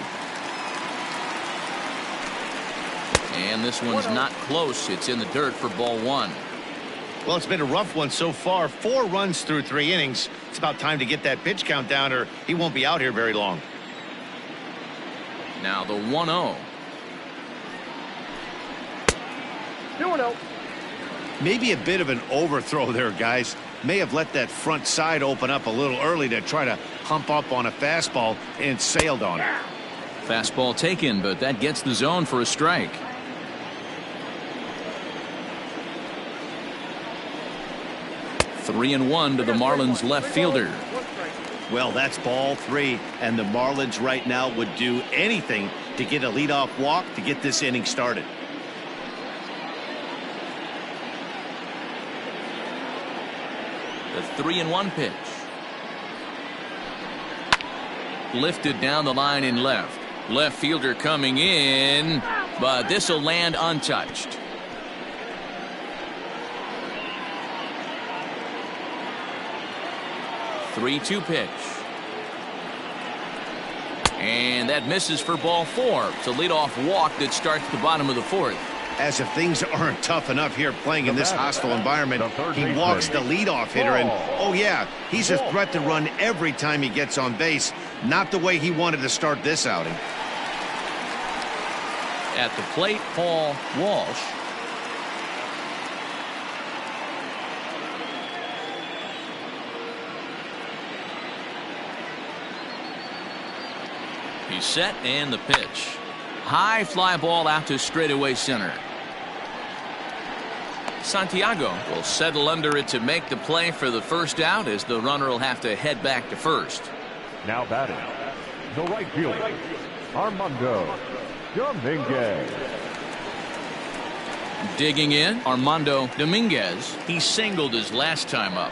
And this one's not close. It's in the dirt for ball 1. Well, it's been a rough one so far. 4 runs through 3 innings. It's about time to get that pitch count down, or he won't be out here very long. Now the 1-0. Maybe a bit of an overthrow there, guys. May have let that front side open up a little early to try to hump up on a fastball and sailed on it. Fastball taken, but that gets the zone for a strike. Three and 1 to the Marlins left fielder. Well, that's ball 3, and the Marlins right now would do anything to get a leadoff walk to get this inning started. The 3-1 pitch. Lifted down the line in left. Left fielder coming in, but this will land untouched. The 3-2 pitch. And that misses for ball 4. It's a leadoff walk that starts the bottom of the 4th. As if things aren't tough enough here playing in this hostile environment, he walks the leadoff hitter, and oh yeah, he's a threat to run every time he gets on base. Not the way he wanted to start this outing. At the plate, Paul Walsh. He's set, and the pitch. High fly ball out to straightaway center. Santiago will settle under it to make the play for the first out, as the runner will have to head back to first. Now batting, the right fielder, Armando Dominguez. Digging in, Armando Dominguez. He singled his last time up.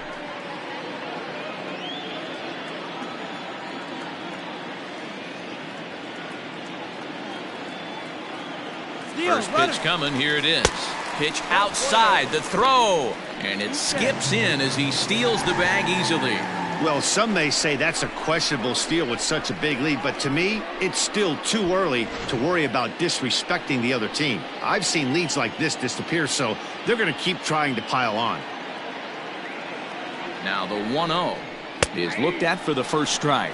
First pitch coming. Here it is. Pitch outside. The throw. And it skips in as he steals the bag easily. Well, some may say that's a questionable steal with such a big lead, but to me, it's still too early to worry about disrespecting the other team. I've seen leads like this disappear, so they're going to keep trying to pile on. Now the 1-0 is looked at for the first strike.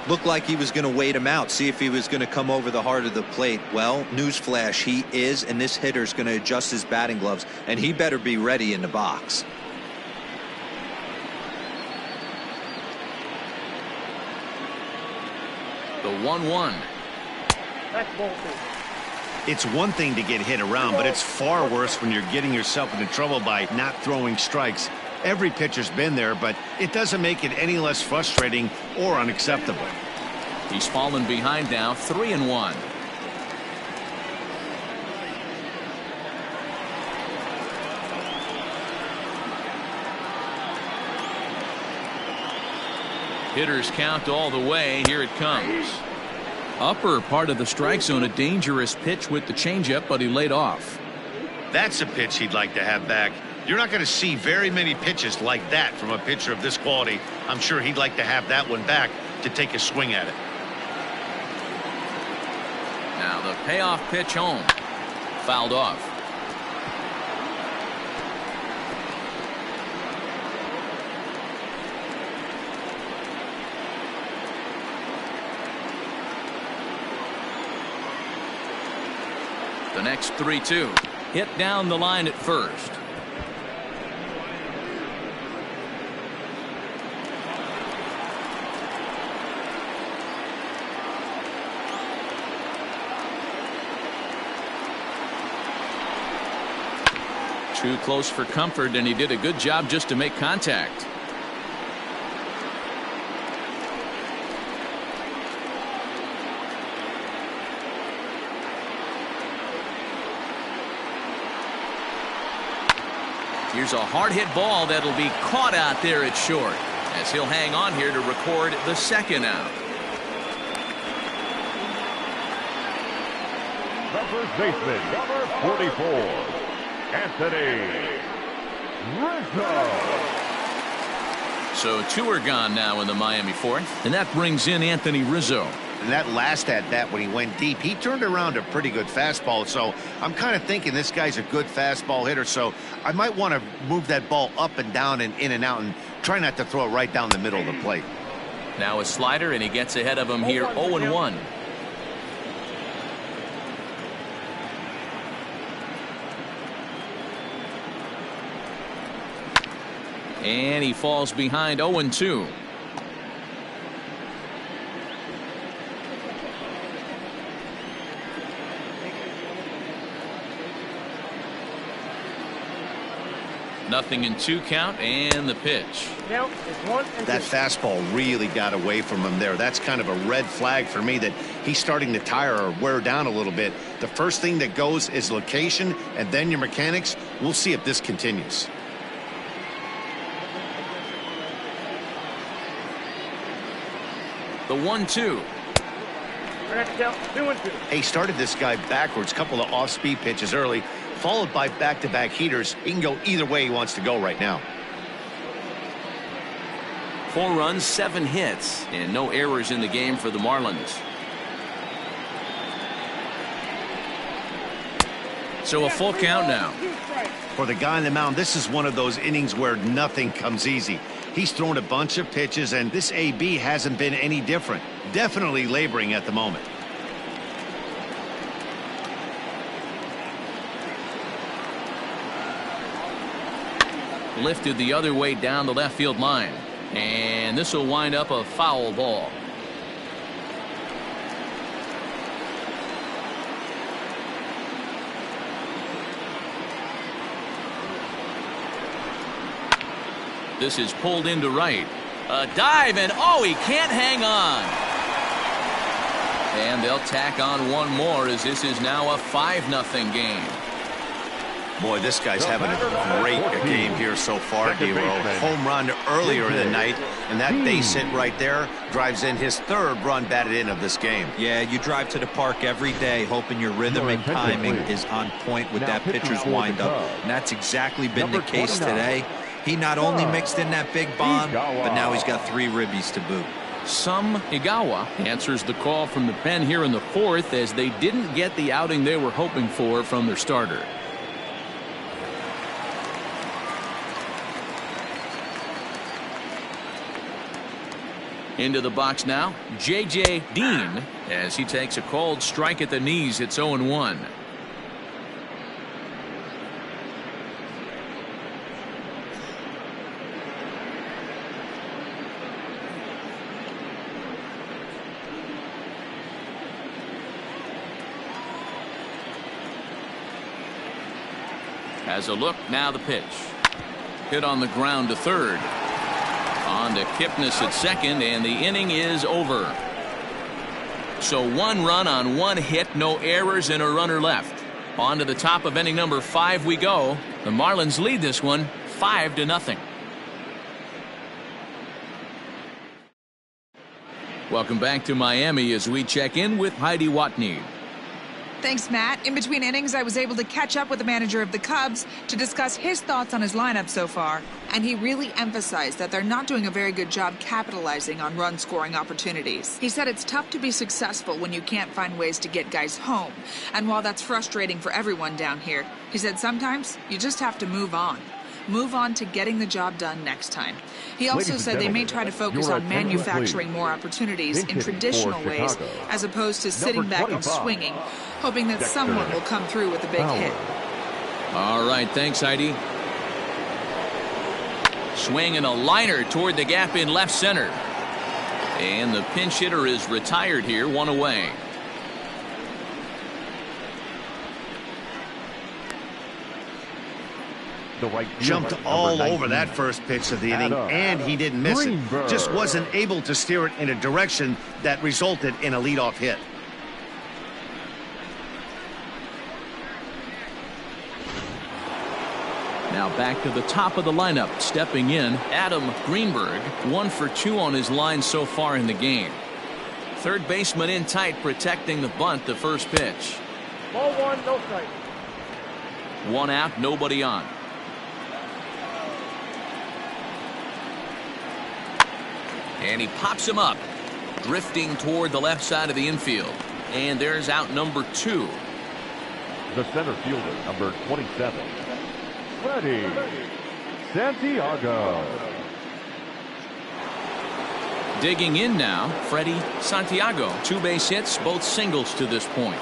Looked like he was going to wait him out, see if he was going to come over the heart of the plate. Well, newsflash, he is, and this hitter's going to adjust his batting gloves, and he better be ready in the box. The 1-1. That's ball two. It's one thing to get hit around, but it's far worse when you're getting yourself into trouble by not throwing strikes. Every pitcher's been there, but it doesn't make it any less frustrating or unacceptable. He's fallen behind now, 3-1. Hitters count all the way. Here it comes. Upper part of the strike zone, a dangerous pitch with the changeup, but he laid off. That's a pitch he'd like to have back. You're not going to see very many pitches like that from a pitcher of this quality. I'm sure he'd like to have that one back to take a swing at it. Now the payoff pitch home. Fouled off. The next 3-2. Hit down the line at first. Too close for comfort, and he did a good job just to make contact. Here's a hard hit ball that'll be caught out there at short, as he'll hang on here to record the second out. The first baseman, number 44, Anthony Rizzo. So two are gone now in the Miami fourth, and that brings in Anthony Rizzo. And that last at bat when he went deep, he turned around a pretty good fastball. So I'm kind of thinking this guy's a good fastball hitter. So I might want to move that ball up and down and in and out and try not to throw it right down the middle of the plate. Now a slider, and he gets ahead of him here, 0-1. And he falls behind 0-2. Nothing in 2 count, and the pitch. Now it's 1 and 2. That fastball really got away from him there. That's kind of a red flag for me that he's starting to tire or wear down a little bit. The first thing that goes is location and then your mechanics. We'll see if this continues. The 1-2. Next out, 2 and 2. He started this guy backwards, couple of off-speed pitches early, followed by back-to-back heaters. He can go either way he wants to go right now. 4 runs, 7 hits, and no errors in the game for the Marlins. So a full count now. For the guy on the mound, this is one of those innings where nothing comes easy. He's thrown a bunch of pitches, and this AB hasn't been any different. Definitely laboring at the moment. Lifted the other way down the left field line, and this will wind up a foul ball. This is pulled into right. A dive, and oh, he can't hang on. And they'll tack on one more, as this is now a 5-0 game. Boy, this guy's having a great game here so far, D-Row. Home run earlier in the night, and that base hit right there drives in his third run batted in of this game. Yeah, you drive to the park every day hoping your rhythm and timing is on point with that pitcher's windup, and that's exactly been the case today. He not only mixed in that big bomb, but now he's got 3 ribbies to boot. Some Igawa answers the call from the pen here in the 4th as they didn't get the outing they were hoping for from their starter. Into the box now, J.J. Dean, as he takes a called strike at the knees. It's 0-1. Has a look, now the pitch. Hit on the ground to third. On to Kipnis at second, and the inning is over. So 1 run on 1 hit, no errors, and a runner left. On to the top of inning number 5 we go. The Marlins lead this one 5-0. Welcome back to Miami as we check in with Heidi Watney. Thanks, Matt. In between innings, I was able to catch up with the manager of the Cubs to discuss his thoughts on his lineup so far, and he really emphasized that they're not doing a very good job capitalizing on run-scoring opportunities. He said it's tough to be successful when you can't find ways to get guys home, and while that's frustrating for everyone down here, he said sometimes you just have to move on. Move on to getting the job done next time. He also said they may try to focus on manufacturing more opportunities in traditional ways as opposed to sitting back and swinging, hoping that someone will come through with a big hit. All right, thanks, Heidi. Swing and a liner toward the gap in left center. And the pinch hitter is retired here, 1 away. Jumped all over that first pitch of the inning, and he didn't miss it. Just wasn't able to steer it in a direction that resulted in a leadoff hit. Now back to the top of the lineup. Stepping in, Adam Greenberg, 1 for 2 on his line so far in the game. Third baseman in tight, protecting the bunt, the first pitch. Ball 1, no strike. 1 out, nobody on. And he pops him up, drifting toward the left side of the infield. And there's out number 2. The center fielder, number 27, Freddie Santiago. Digging in now, Freddie Santiago. 2 base hits, both singles to this point.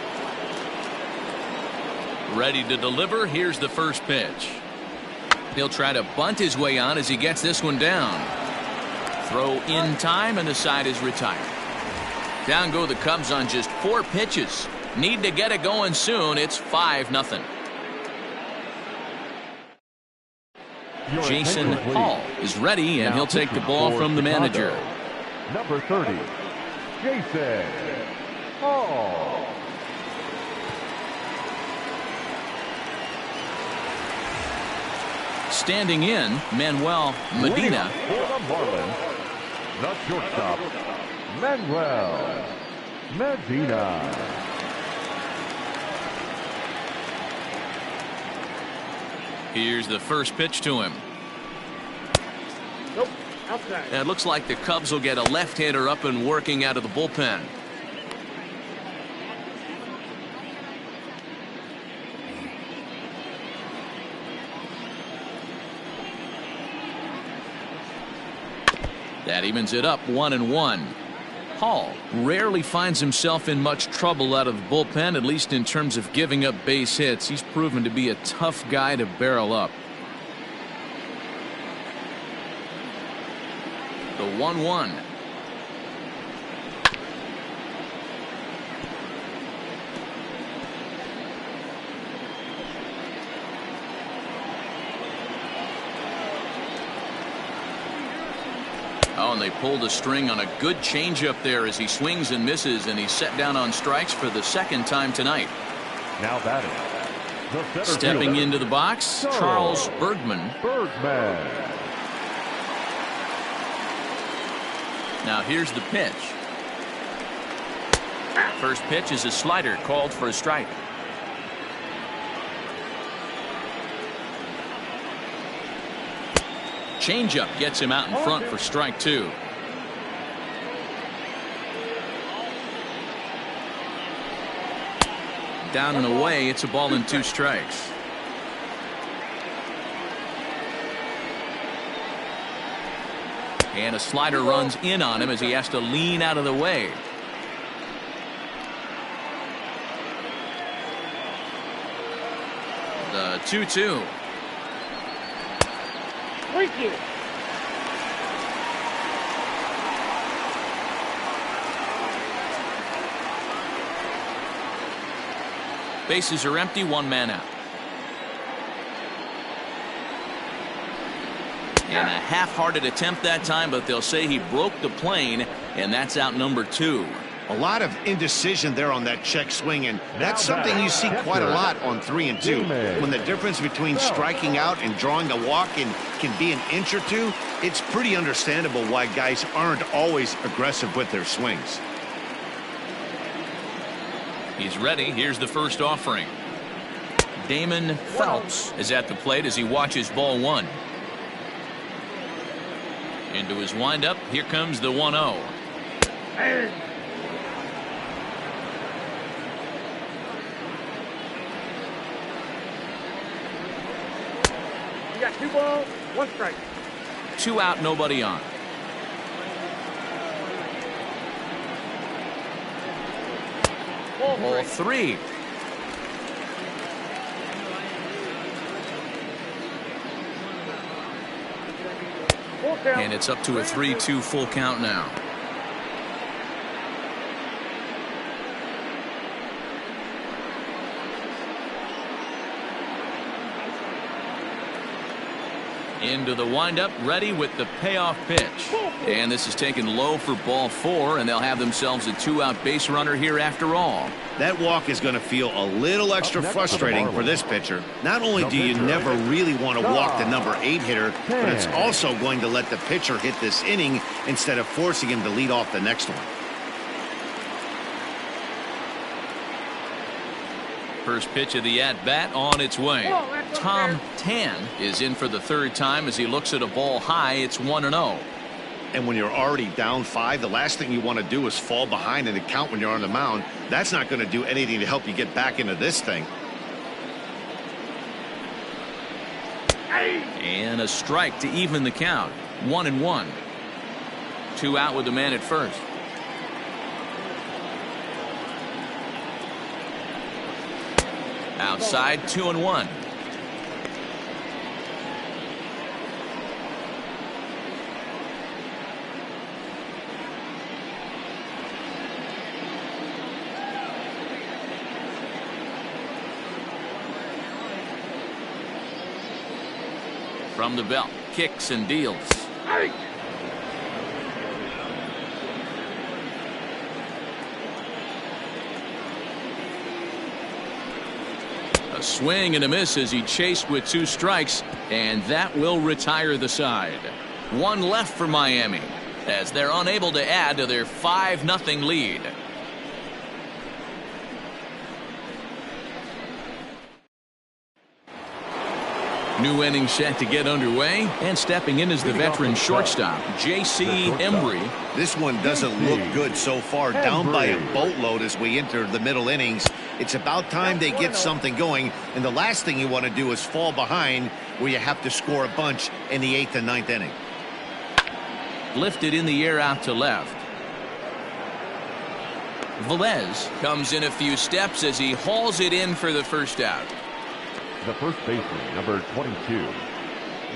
Ready to deliver. Here's the first pitch. He'll try to bunt his way on as he gets this one down. Throw in time, and the side is retired. Down go the Cubs on just 4 pitches. Need to get it going soon. It's 5-0. Jason Hall is ready, and he'll take the ball from the manager. Number 30, Jason Hall. Standing in, Manuel Medina. For the Marlins, the shortstop, Manuel Medina. Here's the first pitch to him. Nope, outside. And it looks like the Cubs will get a left-hander up and working out of the bullpen. That evens it up, 1-1. Hall rarely finds himself in much trouble out of the bullpen, at least in terms of giving up base hits. He's proven to be a tough guy to barrel up. The 1-1. Oh, and they pulled a string on a good changeup there as he swings and misses, and he's set down on strikes for the 2nd time tonight. Now batting, The center Stepping fielder, into the box, Charles Bergman. Now here's the pitch. First pitch is a slider called for a strike. Changeup gets him out in front for strike two. Down and away, it's a ball and 2 strikes. And a slider runs in on him as he has to lean out of the way. The 2-2. Bases are empty, 1 man out. And a half-hearted attempt that time, but they'll say he broke the plane, and that's out number 2. A lot of indecision there on that check swing, and that's something you see quite a lot on 3 and 2. When the difference between striking out and drawing a walk can be an inch or two, it's pretty understandable why guys aren't always aggressive with their swings. He's ready. Here's the first offering. Damon Phelps is at the plate as he watches ball 1. Into his windup. Here comes the 1-0. You got 2 balls, 1 strike. 2 out, nobody on. Ball 3. And it's up to a 3-2 full count now. Into the windup, ready with the payoff pitch. And this is taken low for ball 4, and they'll have themselves a 2-out base runner here after all. That walk is going to feel a little extra frustrating for this pitcher. Not only do you never really want to walk the number 8 hitter, but it's also going to let the pitcher hit this inning instead of forcing him to lead off the next one. First pitch of the at-bat on its way. Tom Tan is in for the 3rd time as he looks at a ball high. It's 1-0. And when you're already down 5, the last thing you want to do is fall behind in the count when you're on the mound. That's not going to do anything to help you get back into this thing. And a strike to even the count. 1-1. 2 out with the man at first. Outside, 2-1. From the belt, kicks and deals. A swing and a miss as he chased with 2 strikes, and that will retire the side. 1 left for Miami as they're unable to add to their 5-0 lead. New inning set to get underway, and stepping in is the veteran shortstop, J.C. Embry. This one doesn't look good so far. Down by a boatload as we enter the middle innings. It's about time they get something going, and the last thing you want to do is fall behind where you have to score a bunch in the 8th and 9th inning. Lifted in the air out to left. Velez comes in a few steps as he hauls it in for the first out. The first baseman, number 22,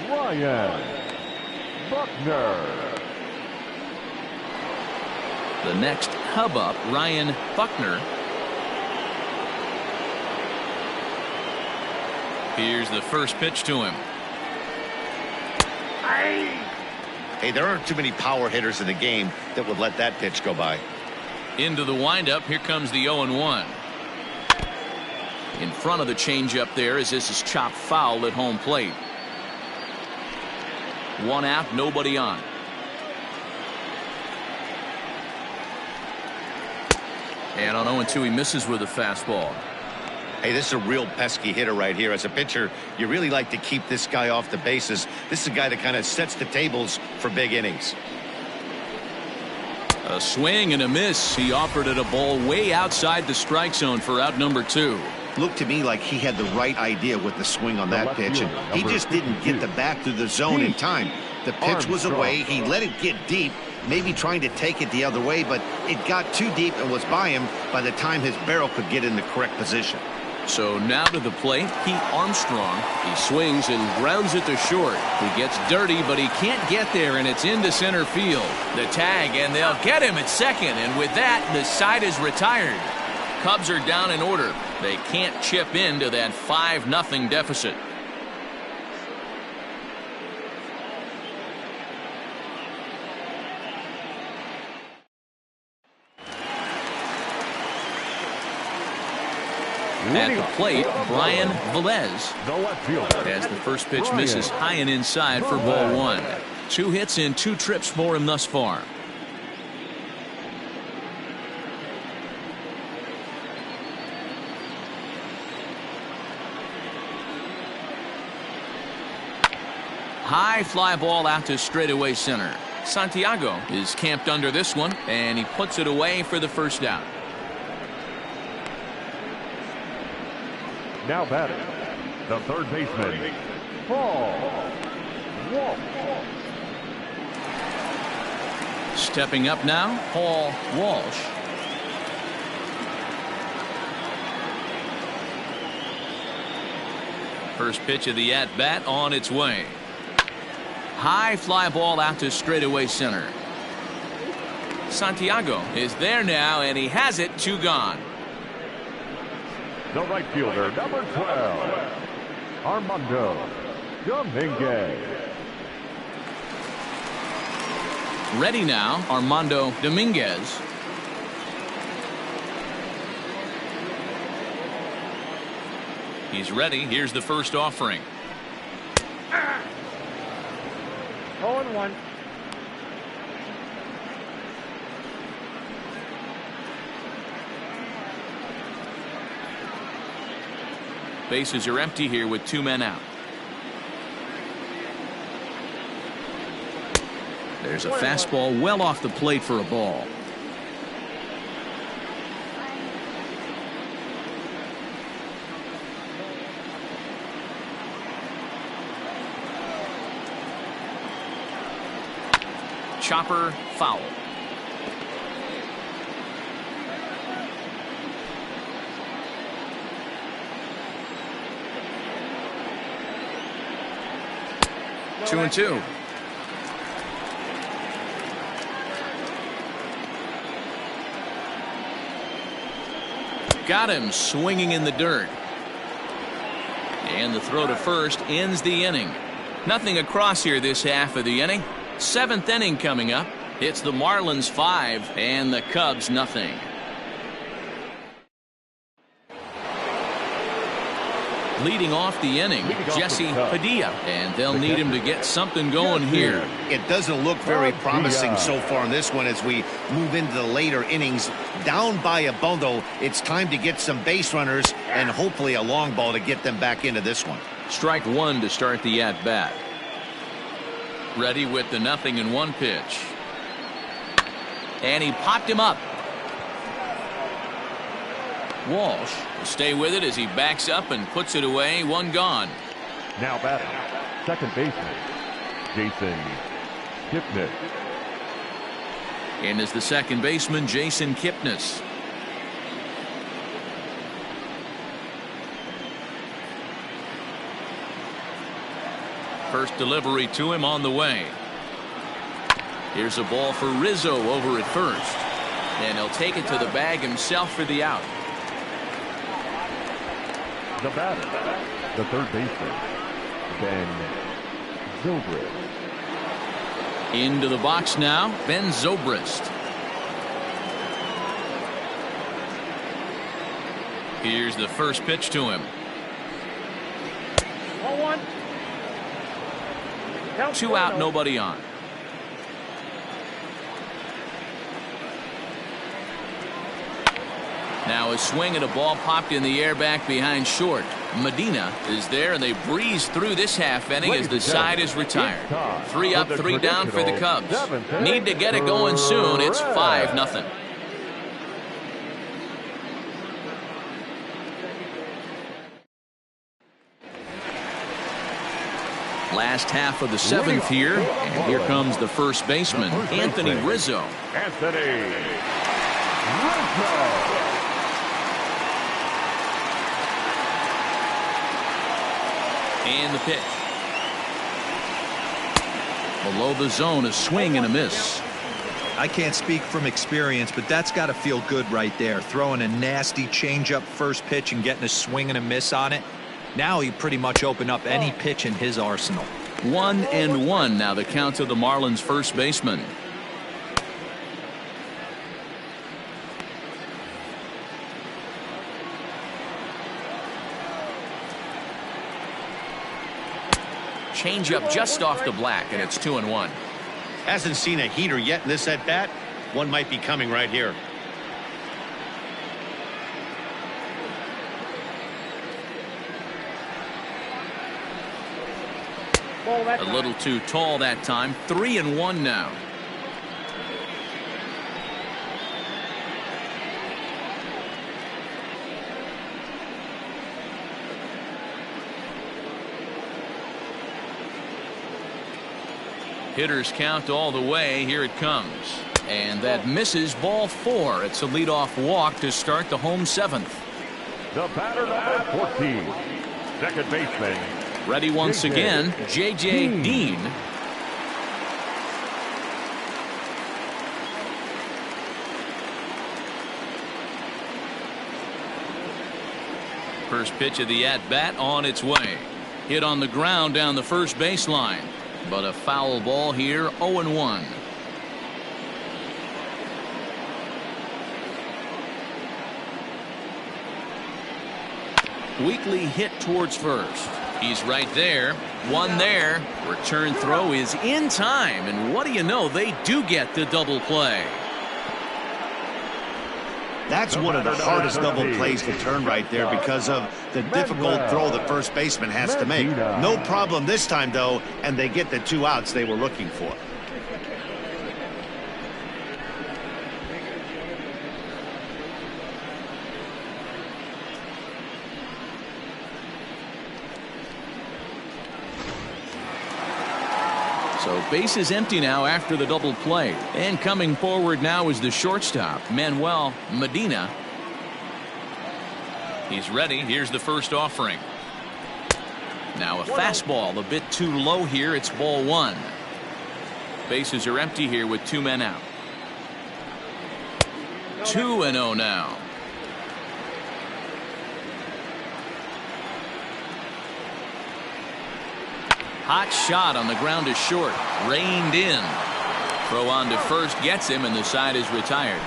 Ryan Buckner. The next hub up, Ryan Buckner. Here's the first pitch to him. Hey, there aren't too many power hitters in the game that would let that pitch go by. Into the windup. Here comes the 0-1. In front of the changeup there as this is chopped foul at home plate. 1 out, nobody on. And on 0-2, he misses with a fastball. Hey, this is a real pesky hitter right here. As a pitcher, you really like to keep this guy off the bases. This is a guy that kind of sets the tables for big innings. A swing and a miss. He offered it a ball way outside the strike zone for out number 2. Looked to me like he had the right idea with the swing on that pitch, and he just didn't get the bat through the zone in time. The pitch was away. He let it get deep, maybe trying to take it the other way, but it got too deep and was by him by the time his barrel could get in the correct position. So now to the plate, Pete Armstrong. He swings and grounds it to short. He gets dirty, but he can't get there, and it's into center field. The tag, and they'll get him at second, and with that, the side is retired. Cubs are down in order. They can't chip into that 5-0 deficit. At the plate, Brian Velez. As the first pitch misses high and inside for ball 1. 2 hits and 2 trips for him thus far. High fly ball out to straightaway center. Santiago is camped under this one, and he puts it away for the first out. Now batting, the third baseman, Paul Walsh. Stepping up now, Paul Walsh. First pitch of the at-bat on its way. High fly ball out to straightaway center. Santiago is there now, and he has it. 2 gone. The right fielder, number 12, Armando Dominguez. Ready now, Armando Dominguez. He's ready. Here's the first offering. 0-1. Bases are empty here with 2 men out. There's a fastball well off the plate for a ball. Chopper foul. Two and 2. Got him swinging in the dirt. And the throw to first ends the inning. Nothing across here this half of the inning. 7th inning coming up. It's the Marlins 5 and the Cubs nothing. Leading off the inning, Jesse Padilla, and they'll need him to get something going here. It doesn't look very promising so far in this one as we move into the later innings. Down by a bundle, it's time to get some base runners and hopefully a long ball to get them back into this one. Strike 1 to start the at-bat. Ready with the 0-1 pitch. And he popped him up. Walsh will stay with it as he backs up and puts it away. 1 gone. Now batting, second baseman, Jason Kipnis. And is the second baseman, Jason Kipnis. First delivery to him on the way. Here's a ball for Rizzo over at first. And he'll take it to the bag himself for the out. The batter, the third baseman, Ben Zobrist. Into the box now, Ben Zobrist. Here's the first pitch to him. 1-1. Count 2 out, 1-0. nobody on. Now a swing and a ball popped in the air back behind short. Medina is there, and they breeze through this half inning as the side is retired. 3 up, 3 down for the Cubs. Need to get it going soon. It's 5-0. Last half of the 7th here, and here comes the first baseman, Anthony Rizzo. Anthony Rizzo. And the pitch. Below the zone, a swing and a miss. I can't speak from experience, but that's got to feel good right there. Throwing a nasty changeup first pitch and getting a swing and a miss on it. Now he pretty much opened up any pitch in his arsenal. 1-1 now the count to the Marlins first baseman. Changeup just off the black, and it's 2-1. Hasn't seen a heater yet in this at bat. One might be coming right here. A little too tall that time. 3-1 now. Hitters count all the way. Here it comes. And that misses. Ball 4. It's a leadoff walk to start the home 7th. The batter number 14. Second baseman. Ready once again, J.J. Dean. First pitch of the at-bat on its way. Hit on the ground down the first baseline. But a foul ball here, 0-1. Weakly hit towards first. He's right there. One there. Return throw is in time. And what do you know? They do get the double play. That's one of the hardest double plays to turn right there because of the difficult throw the first baseman has to make. No problem this time, though, and they get the 2 outs they were looking for. So base is empty now after the double play. And coming forward now is the shortstop, Manuel Medina. He's ready. Here's the first offering. Now a fastball a bit too low here. It's ball 1. Bases are empty here with 2 men out. 2-0 now. Hot shot on the ground is short. Reined in. Throw on to first gets him, and the side is retired.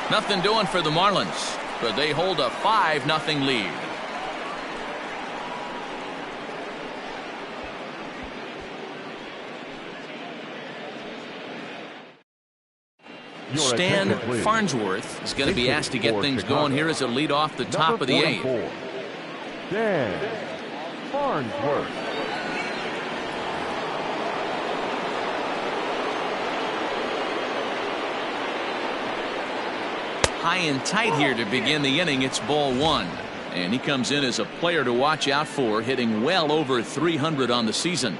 Nothing doing for the Marlins, but they hold a 5-0 lead. Stan Farnsworth is going to be asked to get things going here as a lead off the top of the 8th. Stan Farnsworth. High and tight here to begin the inning. It's ball 1. And he comes in as a player to watch out for, hitting well over 300 on the season.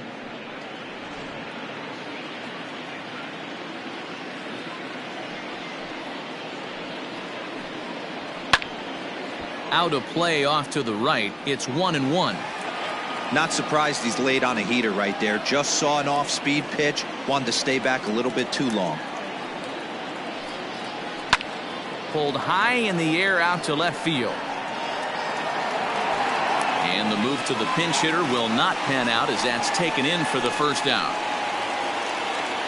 Out of play off to the right. It's 1-1. Not surprised he's laid on a heater right there. Just saw an off-speed pitch. Wanted to stay back a little bit too long. Pulled high in the air out to left field. And the move to the pinch hitter will not pan out as that's taken in for the first out.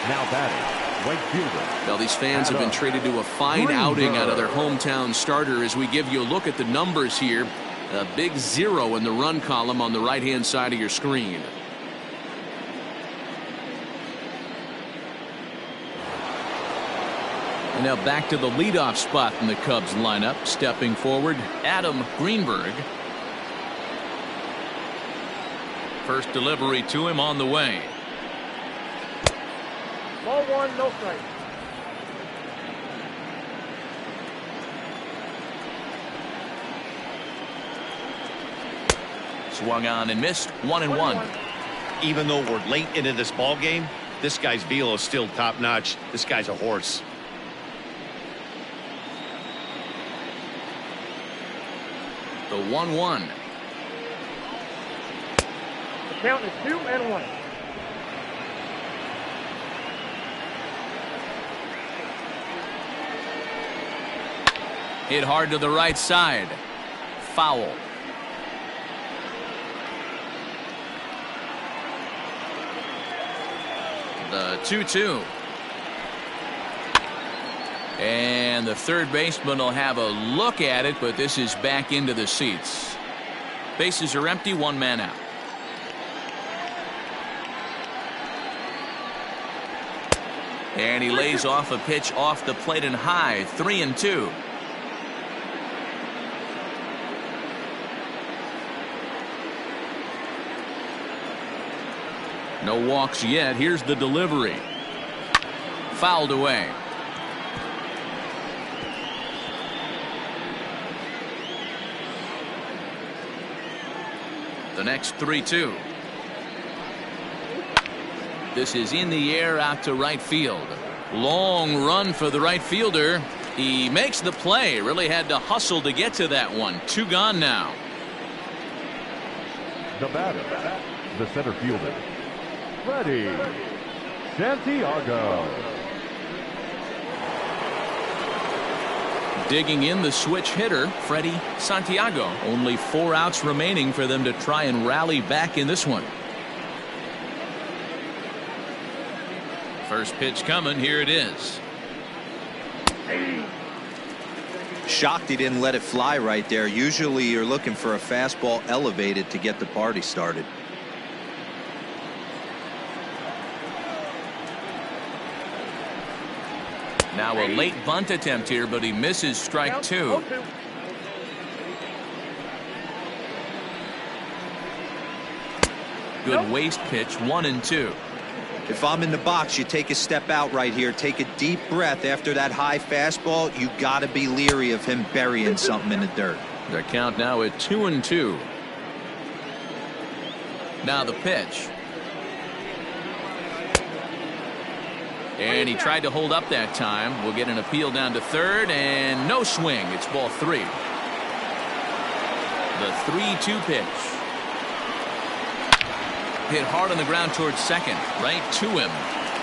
Now batting, right fielder. Well, these fans have been treated to a fine outing out of their hometown starter as we give you a look at the numbers here. A big 0 in the run column on the right-hand side of your screen. And now back to the leadoff spot in the Cubs lineup. Stepping forward, Adam Greenberg. First delivery to him on the way. Ball 1, no strike. Swung on and missed. 1-1. Even though we're late into this ball game, this guy's velo is still top notch. This guy's a horse. The 1-1. The count is 2-1. Hit hard to the right side. Foul. The 2-2. And the third baseman will have a look at it, but this is back into the seats. Bases are empty, 1 man out. And he lays off a pitch off the plate and high. 3-2. No walks yet. Here's the delivery. Fouled away. The next 3-2. This is in the air out to right field. Long run for the right fielder. He makes the play. Really had to hustle to get to that one. 2 gone now. The batter, the center fielder, Freddie Santiago. Digging in the switch hitter, Freddie Santiago. Only 4 outs remaining for them to try and rally back in this one. First pitch coming. Here it is. Shocked he didn't let it fly right there. Usually you're looking for a fastball elevated to get the party started. Now a late bunt attempt here, but he misses strike 2. Good waste pitch. 1-2. If I'm in the box, you take a step out right here. Take a deep breath after that high fastball. You got to be leery of him burying something in the dirt. The count now at 2-2. Now the pitch. And he tried to hold up that time. We'll get an appeal down to third, and no swing. It's ball 3. The 3-2 pitch. Hit hard on the ground towards second. Right to him.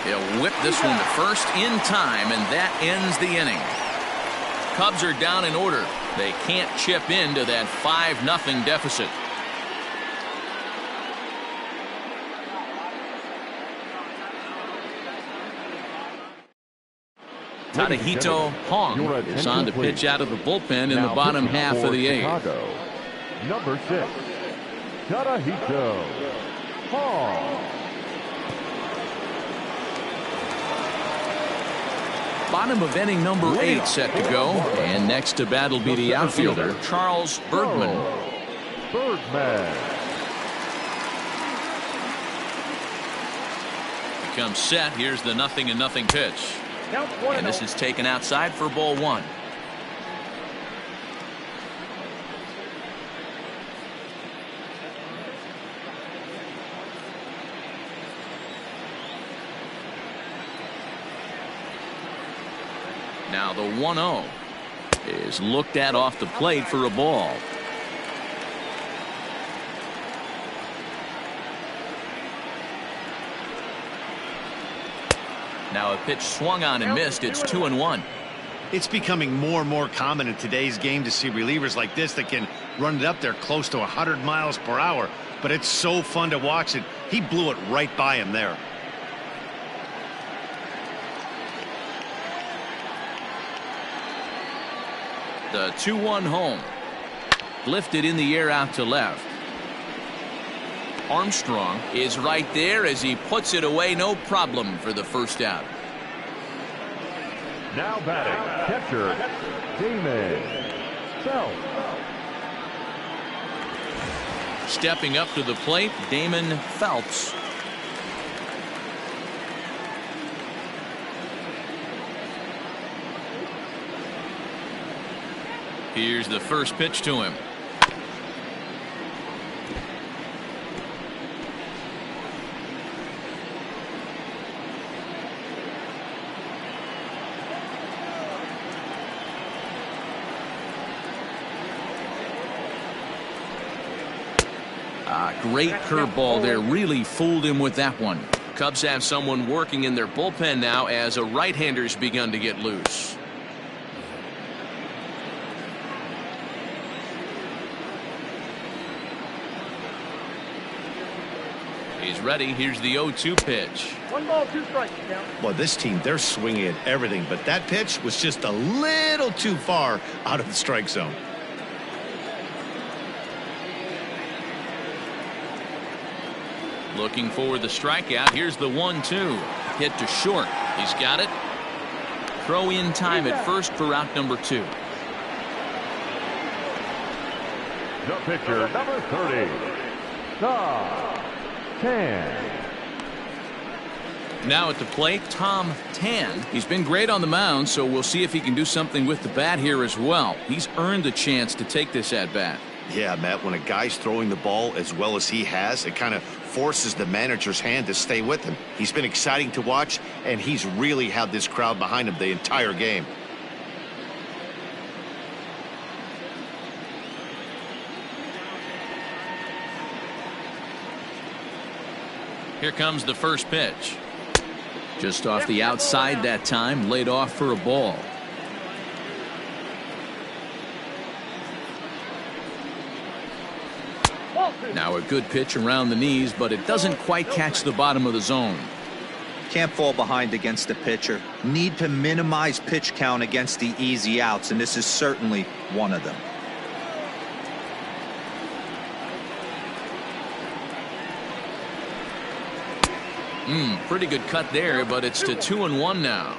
He'll whip this one to first in time, and that ends the inning. Cubs are down in order. They can't chip into that 5-0 deficit. Tadahito Hong is on to pitch out of the bullpen in the bottom half of the 8th. Number 6, Tadahito Hong. Bottom of inning number 8 set to go, and next to bat will be the outfielder Charles Bergman. Becomes set. Here's the 0-0 pitch. And this is taken outside for ball 1. Now the 1-0 is looked at off the plate for a ball. Now a pitch swung on and missed. It's 2-1. It's becoming more and more common in today's game to see relievers like this that can run it up there close to 100 miles per hour. But it's so fun to watch it. He blew it right by him there. The 2-1 home. Lifted in the air out to left. Armstrong is right there as he puts it away, no problem for the first out. Now batting, catcher, Damon Phelps. Stepping up to the plate, Damon Phelps. Here's the first pitch to him. Great curveball there, really fooled him with that one. Cubs have someone working in their bullpen now as a right-hander's begun to get loose. He's ready. Here's the 0-2 pitch. 1 ball, 2 strikes. Well, this team, they're swinging at everything, but that pitch was just a little too far out of the strike zone. Looking for the strikeout. Here's the 1-2. Hit to short. He's got it. Throw in time at first for out number 2. The pitcher, number 30, Tom Tan. Now at the plate, Tom Tan. He's been great on the mound, so we'll see if he can do something with the bat here as well. He's earned the chance to take this at bat. Yeah, Matt, when a guy's throwing the ball as well as he has, it kind of forces the manager's hand to stay with him. He's been exciting to watch, and he's really had this crowd behind him the entire game. Here comes the first pitch. Just off the outside that time, laid off for a ball. Now a good pitch around the knees, but it doesn't quite catch the bottom of the zone. Can't fall behind against the pitcher. Need to minimize pitch count against the easy outs, and this is certainly one of them. Pretty good cut there, but it's to 2-1 now.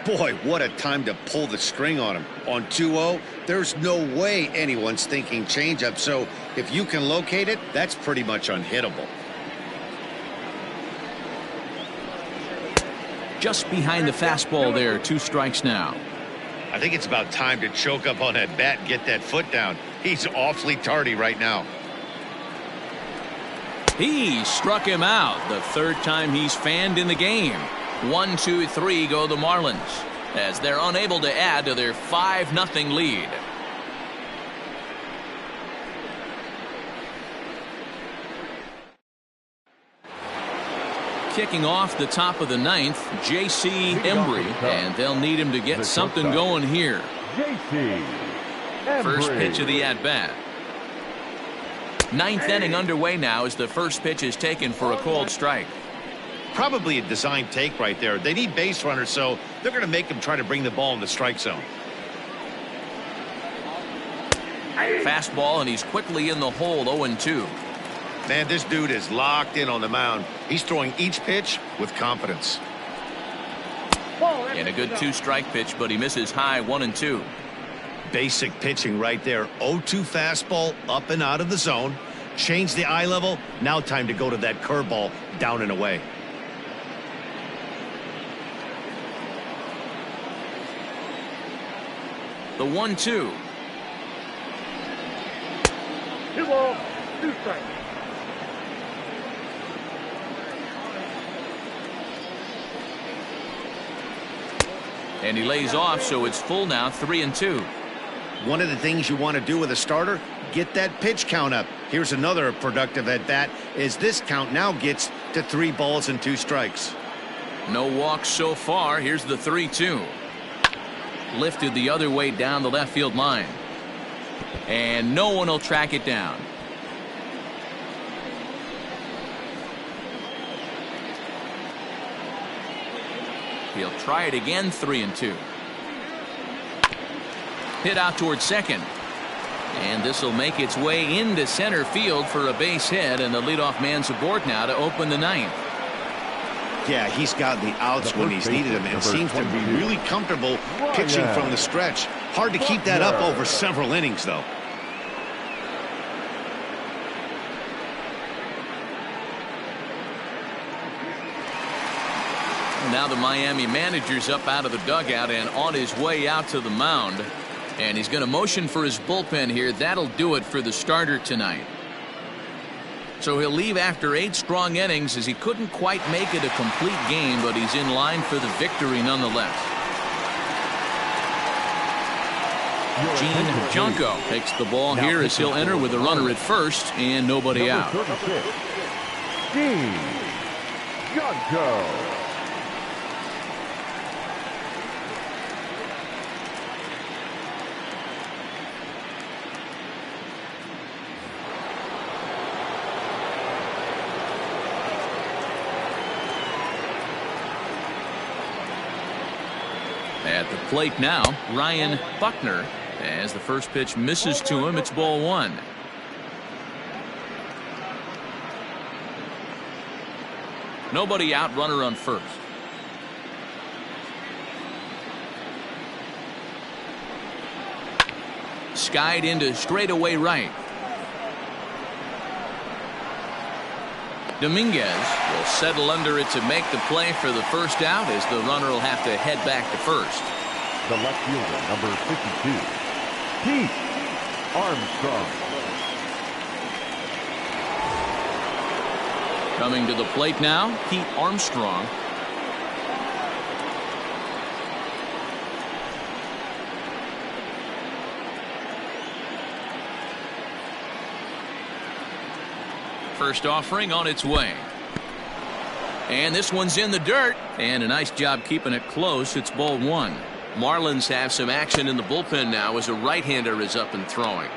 Boy, what a time to pull the string on him. On 2-0, there's no way anyone's thinking changeup, so if you can locate it, that's pretty much unhittable. Just behind the fastball there, 2 strikes now. I think it's about time to choke up on that bat and get that foot down. He's awfully tardy right now. He struck him out, the 3rd time he's fanned in the game. 1, 2, 3 go the Marlins as they're unable to add to their 5-0 lead. Kicking off the top of the 9th, J.C. Embry, and they'll need him to get something going here. J.C. First pitch of the at-bat. 9th inning underway now as the first pitch is taken for a called strike. Probably a design take right there. They need base runners, so they're going to make them try to bring the ball in the strike zone. Fastball, and he's quickly in the hole, 0-2. Man, this dude is locked in on the mound. He's throwing each pitch with confidence. And a good 2-strike pitch, but he misses high, 1-2. Basic pitching right there. 0-2 fastball up and out of the zone. Change the eye level. Now time to go to that curveball down and away. The 1-2. 2 balls, 2 strikes. And he lays off, so it's full now, 3-2. One of the things you want to do with a starter, get that pitch count up. Here's another productive at bat as this count now gets to 3 balls and 2 strikes. No walks so far. Here's the 3-2. Lifted the other way down the left field line. And no one will track it down. He'll try it again, 3-2. Hit out towards second. And this will make its way into center field for a base hit, and the leadoff man's aboard now to open the ninth. Yeah, he's gotten the outs when he's needed them and seems to be really comfortable pitching from the stretch. Hard to keep that up over several innings, though. Now the Miami manager's up out of the dugout and on his way out to the mound. And he's going to motion for his bullpen here. That'll do it for the starter tonight. So he'll leave after 8 strong innings as he couldn't quite make it a complete game, but he's in line for the victory nonetheless. Gene Junko takes the ball here as he'll enter with a runner at first and nobody out. Gene Junko. At the plate now, Ryan Buckner. As the first pitch misses to him, it's ball 1. Nobody out, runner on first. Skied into straightaway right. Dominguez will settle under it to make the play for the first out as the runner will have to head back to first. The left fielder, number 52, Pete Armstrong. Coming to the plate now, Pete Armstrong. First offering on its way. And this one's in the dirt. And a nice job keeping it close. It's ball 1. Marlins have some action in the bullpen now as a right-hander is up and throwing.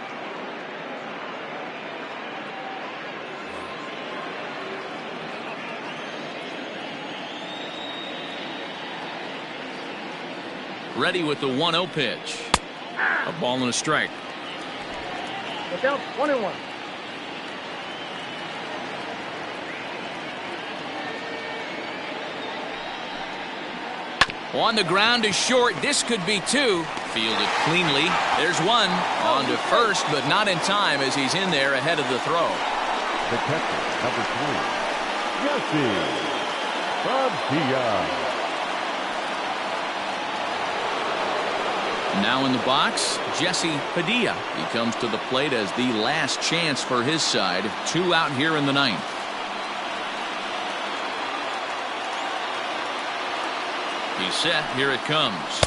Ready with the 1-0 pitch. A ball and a strike. Look out, 1-1. On the ground to short. This could be 2. Fielded cleanly. There's 1. On to first, but not in time as he's in there ahead of the throw. The catcher, number 3, Jesse Padilla. Now in the box, Jesse Padilla. He comes to the plate as the last chance for his side. 2 out here in the 9th. He's set. Here it comes.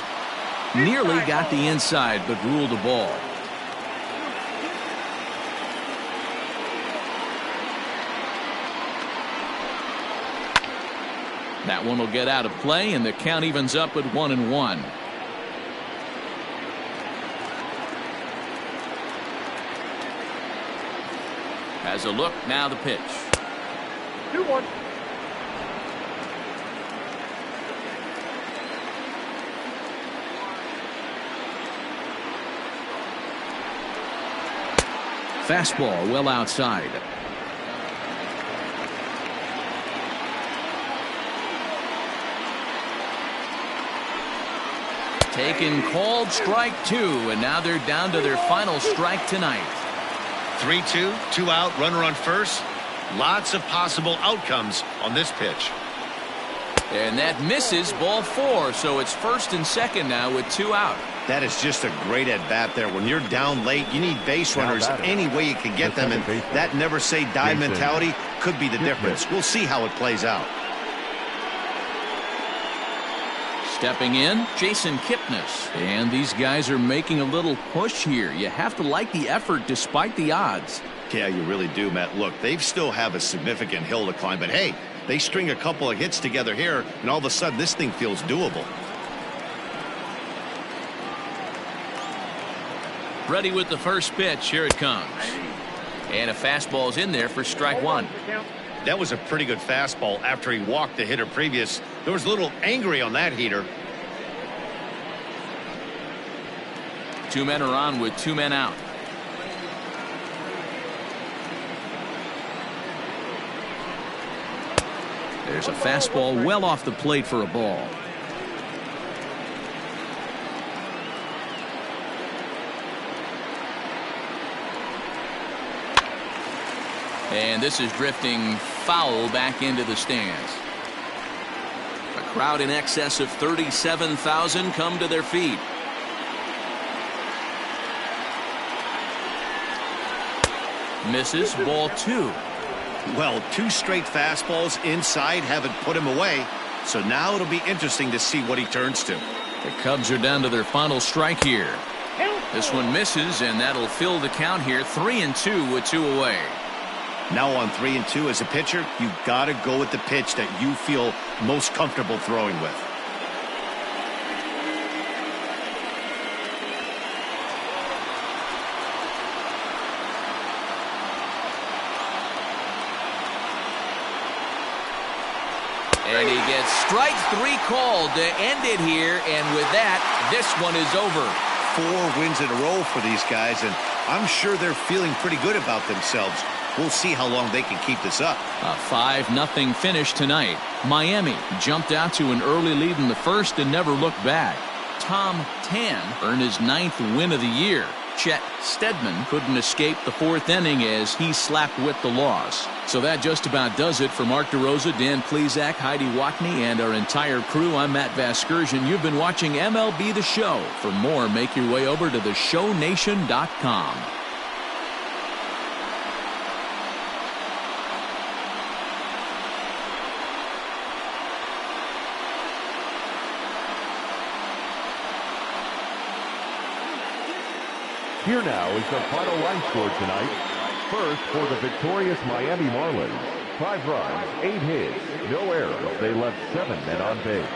Nearly got the inside, but ruled a ball. That one will get out of play, and the count evens up at 1-1. Has a look. Now the pitch. 2-1. Fastball well outside. Taken, called, strike 2, and now they're down to their final strike tonight. 3-2, 2 out, runner on first. Lots of possible outcomes on this pitch. And that misses, ball 4, so it's first and second now with 2 out. That is just a great at-bat there. When you're down late, you need base runners any way you can get them, and that never-say-die mentality could be the difference. We'll see how it plays out. Stepping in, Jason Kipnis. And these guys are making a little push here. You have to like the effort despite the odds. Yeah, you really do, Matt. Look, they still have a significant hill to climb, but hey, they string a couple of hits together here, and all of a sudden this thing feels doable. Ready with the first pitch. Here it comes. And a fastball's in there for strike 1. That was a pretty good fastball after he walked the hitter previous. There was a little angry on that heater. Two men are on with two men out. There's a fastball well off the plate for a ball. And this is drifting foul back into the stands. A crowd in excess of 37,000 come to their feet. Misses, ball two. Well, two straight fastballs inside haven't put him away. So now it'll be interesting to see what he turns to. The Cubs are down to their final strike here. This one misses, and that'll fill the count here. 3-2 with two away. Now on 3-2 as a pitcher, you got to go with the pitch that you feel most comfortable throwing with. And he gets strike three called to end it here, and with that, this one is over. 4 wins in a row for these guys, and I'm sure they're feeling pretty good about themselves. We'll see how long they can keep this up. A 5-0 finish tonight. Miami jumped out to an early lead in the first and never looked back. Tom Tan earned his 9th win of the year. Chet Steadman couldn't escape the 4th inning as he slapped with the loss. So that just about does it for Mark DeRosa, Dan Plesac, Heidi Watney, and our entire crew. I'm Matt Vasgersian. You've been watching MLB The Show. For more, make your way over to theshownation.com. Here now is the final line score tonight. First, for the victorious Miami Marlins, 5 runs, 8 hits, no errors. They left 7 men on base.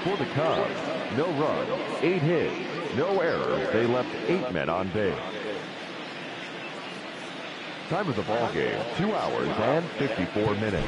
For the Cubs, no runs, 8 hits, no errors. They left 8 men on base. Time of the ball game, 2 hours and 54 minutes.